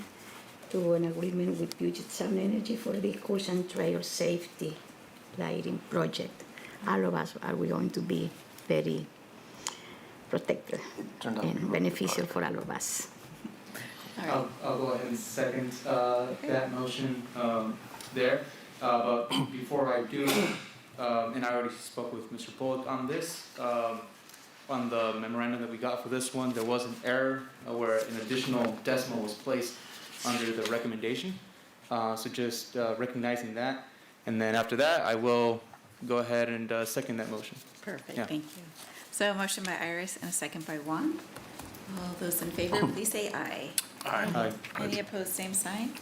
Speaker 4: to an agreement with Puget Sound Energy for the course and trail safety lighting project. All of us are going to be very protected and beneficial for all of us.
Speaker 1: All right.
Speaker 7: I'll go ahead and second that motion there. But before I do, and I already spoke with Mr. Bullock on this, on the memorandum that we got for this one, there was an error where an additional decimal was placed under the recommendation. So just recognizing that. And then after that, I will go ahead and second that motion.
Speaker 1: Perfect,
Speaker 7: Yeah.
Speaker 1: thank you. So a motion by Iris and a second by Juan. All those in favor, please say aye.
Speaker 7: Aye.
Speaker 1: Any opposed, same sign?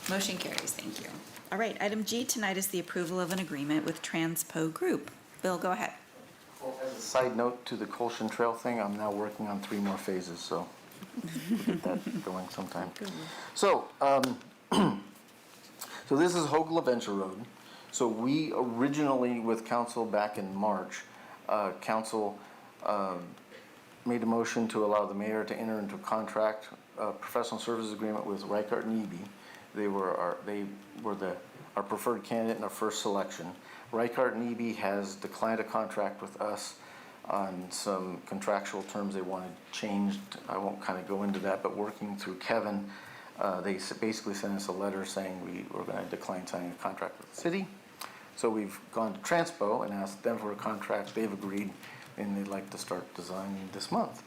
Speaker 1: Motion carries, thank you. All right, item G tonight is the approval of an agreement with Transpo Group. Bill, go ahead.
Speaker 14: Well, as a side note to the Colshan Trail thing, I'm now working on 3 more phases, so we'll get that going sometime. So, so this is Hogla Venture Road. So we originally, with council back in March, council made a motion to allow the mayor to enter into a contract, professional services agreement with Reichert and Eby. They were our preferred candidate in our first selection. Reichert and Eby has declined a contract with us on some contractual terms they wanted changed. I won't kind of go into that, but working through Kevin, they basically sent us a letter saying we were going to decline signing a contract with the city. So we've gone to Transpo and asked them for a contract. They've agreed, and they'd like to start designing this month.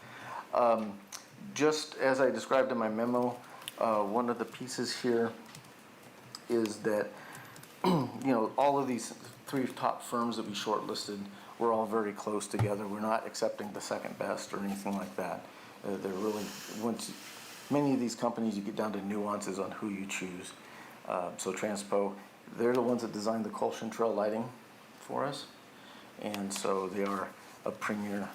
Speaker 14: Just as I described in my memo, one of the pieces here is that all of these 3 top firms that we shortlisted, we're all very close together. We're not accepting the second best or anything like that. They're really, many of these companies, you get down to nuances on who you choose. So Transpo, they're the ones that designed the Colshan Trail lighting for us. And so they are a premier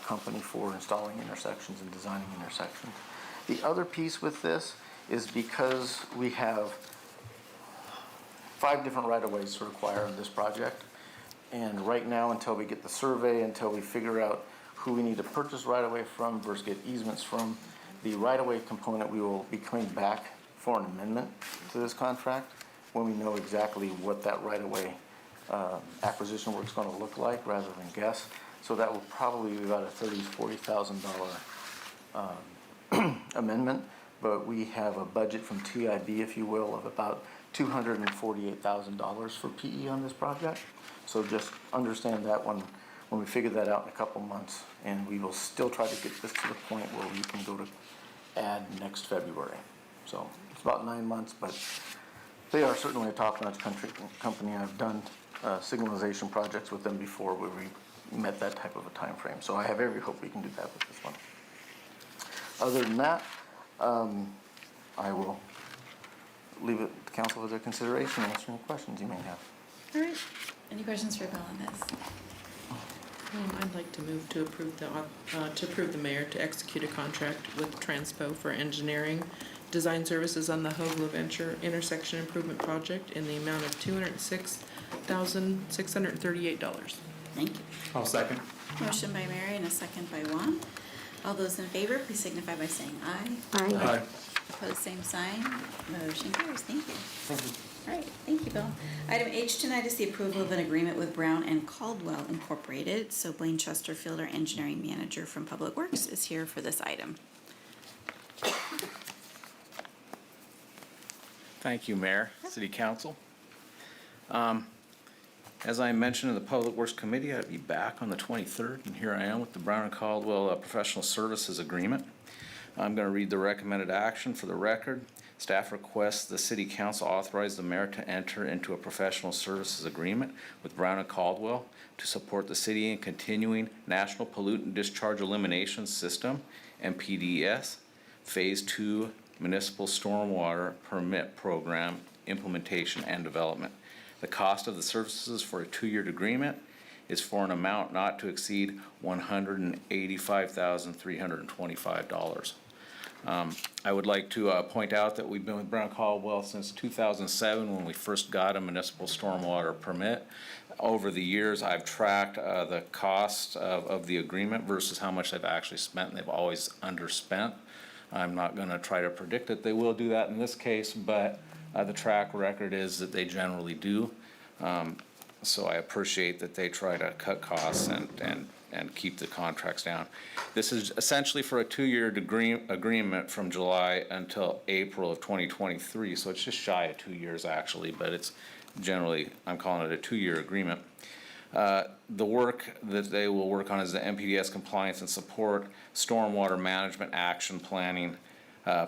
Speaker 14: company for installing intersections and designing intersections. The other piece with this is because we have 5 different right-of-ways to require on this project. And right now, until we get the survey, until we figure out who we need to purchase right-of-way from versus get easements from, the right-of-way component, we will be coming back for an amendment to this contract when we know exactly what that right-of-way acquisition work is going to look like rather than guess. So that will probably be about a $30,000-$40,000 amendment, but we have a budget from TIB, if you will, of about $248,000 for PE on this project. So just understand that when we figure that out in a couple months, and we will still try to get this to the point where we can go to add next February. So it's about 9 months, but they are certainly a top-notch company. I've done signalization projects with them before where we met that type of a time frame. So I have every hope we can do that with this one. Other than that, I will leave it to council for their consideration and answer any questions you may have.
Speaker 1: All right, any questions for Bill on this?
Speaker 5: I'd like to move to approve the mayor to execute a contract with Transpo for engineering design services on the Hogla Venture Intersection Improvement Project in the amount of $206,638.
Speaker 1: Thank you.
Speaker 7: I'll second.
Speaker 1: Motion by Mary and a second by Juan. All those in favor, please signify by saying aye.
Speaker 14: Aye.
Speaker 1: Opposed, same sign. Motion carries. Thank you. All right, thank you, Bill. Item H tonight is the approval of an agreement with Brown and Caldwell Incorporated. So Blaine Chesterfield, our engineering manager from Public Works, is here for this item.
Speaker 15: Thank you, Mayor, City Council. As I mentioned in the Public Works Committee, I'd be back on the 23rd, and here I am with the Brown and Caldwell Professional Services Agreement. I'm going to read the recommended action for the record. Staff requests the City Council authorize the mayor to enter into a professional services agreement with Brown and Caldwell to support the city in continuing National Pollutant Discharge Elimination System, NPDES, Phase 2 Municipal Stormwater Permit Program implementation and development. The cost of the services for a 2-year agreement is for an amount not to exceed $185,325. I would like to point out that we've been with Brown Caldwell since 2007 when we first got a municipal stormwater permit. Over the years, I've tracked the cost of the agreement versus how much they've actually spent, and they've always underspent. I'm not going to try to predict that they will do that in this case, but the track record is that they generally do. So I appreciate that they try to cut costs and keep the contracts down. This is essentially for a 2-year agreement from July until April of 2023, so it's just shy of 2 years actually, but it's generally, I'm calling it a 2-year agreement. The work that they will work on is the NPDES compliance and support, stormwater management action planning,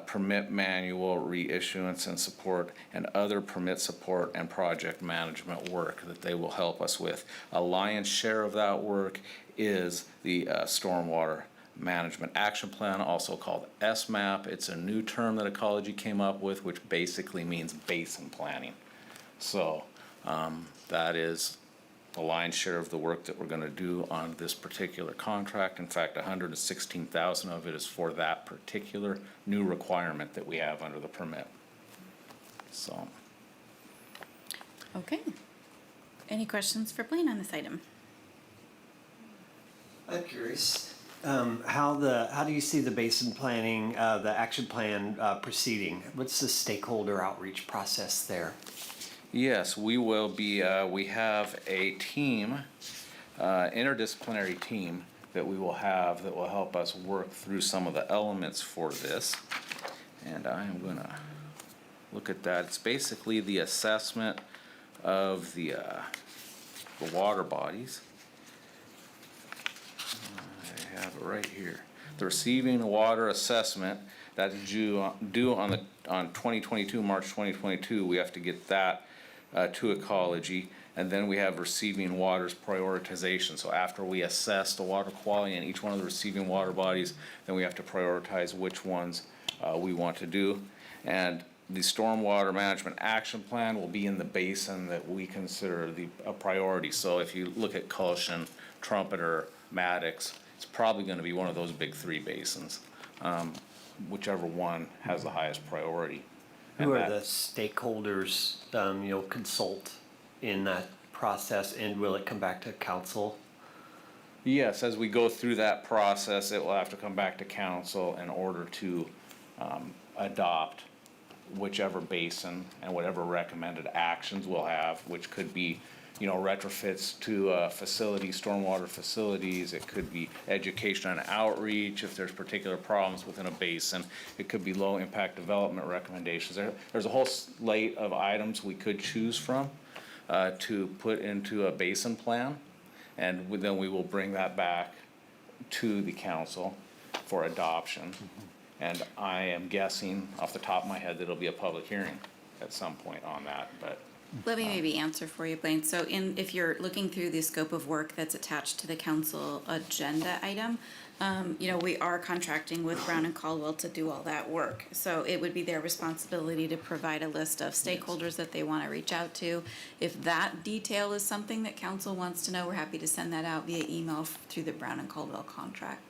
Speaker 15: permit manual reissuance and support, and other permit support and project management work that they will help us with. A lion's share of that work is the stormwater management action plan, also called SMAP. It's a new term that Ecology came up with, which basically means basin planning. So that is the lion's share of the work that we're going to do on this particular contract. In fact, $116,000 of it is for that particular new requirement that we have under the permit. So.
Speaker 1: Okay. Any questions for Blaine on this item?
Speaker 6: I'm curious, how do you see the basin planning, the action plan proceeding? What's the stakeholder outreach process there?
Speaker 15: Yes, we will be, we have a team, interdisciplinary team that we will have that will help us work through some of the elements for this. And I am going to look at that. It's basically the assessment of the water bodies. I have it right here. The receiving water assessment that is due on 2022, March 2022. We have to get that to Ecology, and then we have receiving waters prioritization. So after we assess the water quality in each one of the receiving water bodies, then we have to prioritize which ones we want to do. And the stormwater management action plan will be in the basin that we consider a priority. So if you look at Culshan, Trumpeter, Maddox, it's probably going to be one of those big 3 basins, whichever one has the highest priority.
Speaker 6: Who are the stakeholders you'll consult in that process, and will it come back to council?
Speaker 15: Yes, as we go through that process, it will have to come back to council in order to adopt whichever basin and whatever recommended actions we'll have, which could be, retrofits to facilities, stormwater facilities. It could be education and outreach if there's particular problems within a basin. It could be low impact development recommendations. There's a whole slate of items we could choose from to put into a basin plan, and then we will bring that back to the council for adoption. And I am guessing off the top of my head that it'll be a public hearing at some point on that, but.
Speaker 1: Let me maybe answer for you, Blaine. So if you're looking through the scope of work that's attached to the council agenda item, we are contracting with Brown and Caldwell to do all that work. So it would be their responsibility to provide a list of stakeholders that they want to reach out to. If that detail is something that council wants to know, we're happy to send that out via email through the Brown and Caldwell contract.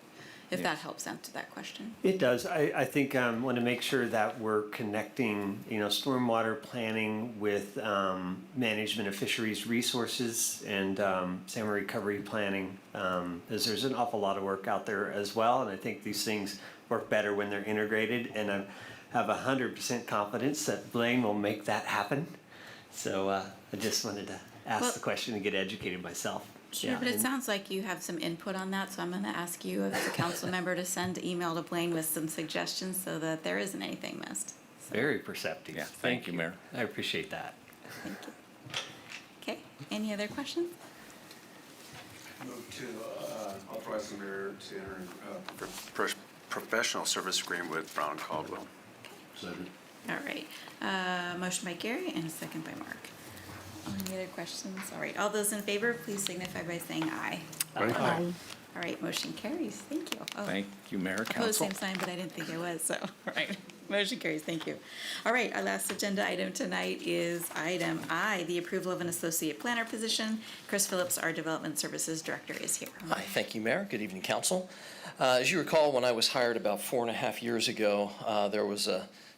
Speaker 1: if that helps answer that question.
Speaker 6: It does. I think want to make sure that we're connecting, stormwater planning with management of fisheries resources and salmon recovery planning, as there's an awful lot of work out there as well. And I think these things work better when they're integrated. And I have 100% confidence that Blaine will make that happen. So I just wanted to ask the question and get educated myself.
Speaker 1: Sure,
Speaker 6: Yeah,
Speaker 1: but it
Speaker 6: and-
Speaker 1: sounds like you have some input on that, so I'm gonna ask you as a council member to send email to Blaine with some suggestions so that there isn't anything missed.
Speaker 6: Very perceptive.
Speaker 15: Yeah, thank you, Mayor.
Speaker 6: I appreciate that.
Speaker 1: Thank you. Okay, any other questions?
Speaker 11: Move to authorize the mayor to enter professional service agreement with Brown Caldwell.
Speaker 10: Second.
Speaker 1: All right, motion by Gary and a second by Mark. Any other questions? All right, all those in favor, please signify by saying aye.
Speaker 10: Aye.
Speaker 1: All right, motion carries, thank you. Oh,
Speaker 15: Thank you, Mayor,
Speaker 1: opposed,
Speaker 15: Council.
Speaker 1: same sign, but I didn't think I was, so, all right, motion carries, thank you. All right, our last agenda item tonight is item I, the approval of an associate planner position. Chris Phillips, our Development Services Director, is here.
Speaker 16: Hi, thank you, Mayor. Good evening, Council. As you recall, when I was hired about 4.5 years ago, there was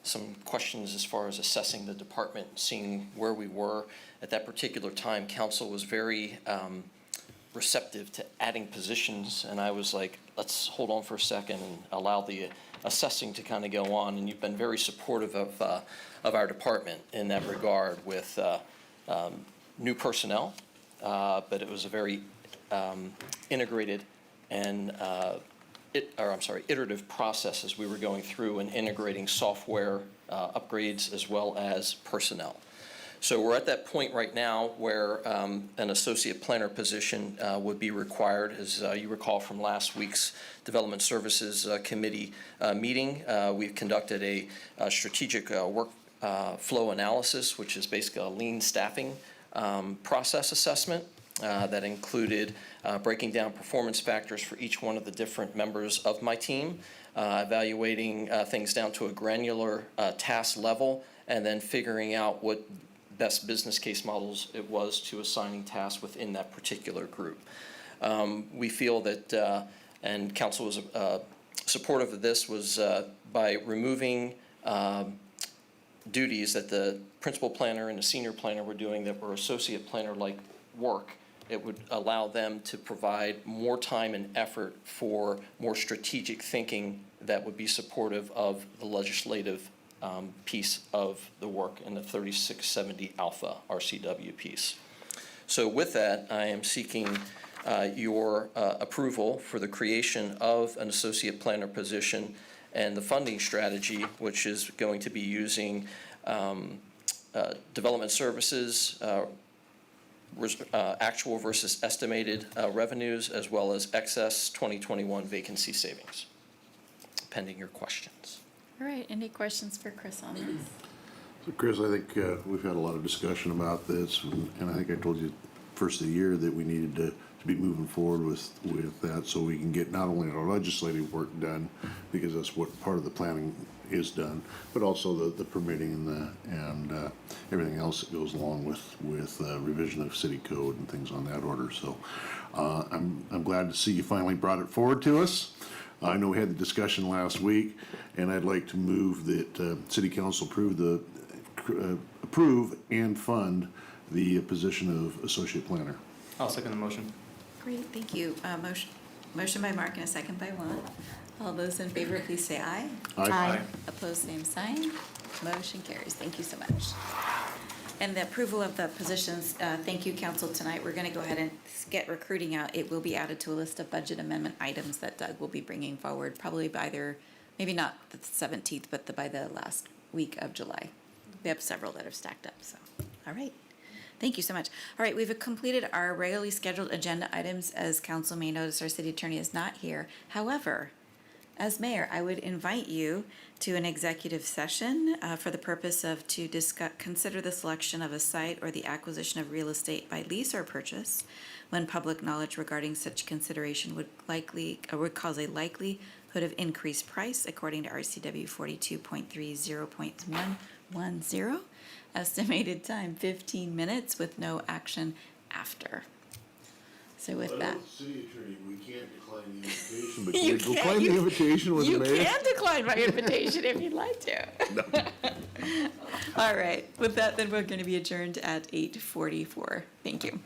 Speaker 16: some questions as far as assessing the department, seeing where we were. At that particular time, Council was very receptive to adding positions, and I was like, let's hold on for a second and allow the assessing to kind of go on. And you've been very supportive of our department in that regard with new personnel, but it was a very integrated and iterative process as we were going through and integrating software upgrades as well as personnel. So we're at that point right now where an associate planner position would be required. As you recall from last week's Development Services Committee meeting, we've conducted a strategic work flow analysis, which is basically a lean staffing process assessment that included breaking down performance factors for each one of the different members of my team, evaluating things down to a granular task level, and then figuring out what best business case models it was to assigning tasks within that particular group. We feel that, and Council was supportive of this, was by removing duties that the principal planner and the senior planner were doing that were associate planner-like work, it would allow them to provide more time and effort for more strategic thinking that would be supportive of the legislative piece of the work in the 3670 Alpha RCW piece. So with that, I am seeking your approval for the creation of an associate planner position and the funding strategy, which is going to be using development services, actual versus estimated revenues, as well as excess 2021 vacancy savings, pending your questions.
Speaker 1: All right, any questions for Chris on this?
Speaker 10: So Chris, I think we've had a lot of discussion about this, and I think I told you first of the year that we needed to be moving forward with that so we can get not only our legislative work done, because that's what part of the planning is done, but also the permitting and everything else that goes along with revision of city code and things on that order. So I'm glad to see you finally brought it forward to us. I know we had the discussion last week, and I'd like to move that City Council approve and fund the position of Associate Planner.
Speaker 7: I'll second the motion.
Speaker 1: Great, thank you. Motion by Mark and a second by Juan. All those in favor, please say aye.
Speaker 10: Aye.
Speaker 1: Opposed, same sign. Motion carries. Thank you so much. And the approval of the positions, thank you, Council, tonight. We're gonna go ahead and get recruiting out. It will be added to a list of budget amendment items that Doug will be bringing forward, probably by maybe not the 17th, but by the last week of July. We have several that are stacked up, so, all right. Thank you so much. All right, we've completed our regularly scheduled agenda items. As Council may notice, our city attorney is not here. However, as mayor, I would invite you to an executive session for the purpose of consider the selection of a site or the acquisition of real estate by lease or purchase when public knowledge regarding such consideration would cause a likelihood of increased price according to RCW 42.30.110. Estimated time 15 minutes with no action after. So with that.
Speaker 10: City attorney, we can't decline the invitation, but
Speaker 1: You
Speaker 10: can we
Speaker 1: can't-
Speaker 10: decline the invitation with the
Speaker 1: You
Speaker 10: mayor?
Speaker 1: can decline my invitation if you'd like to. All right, with that, then we're going to be adjourned at 8:44. Thank you.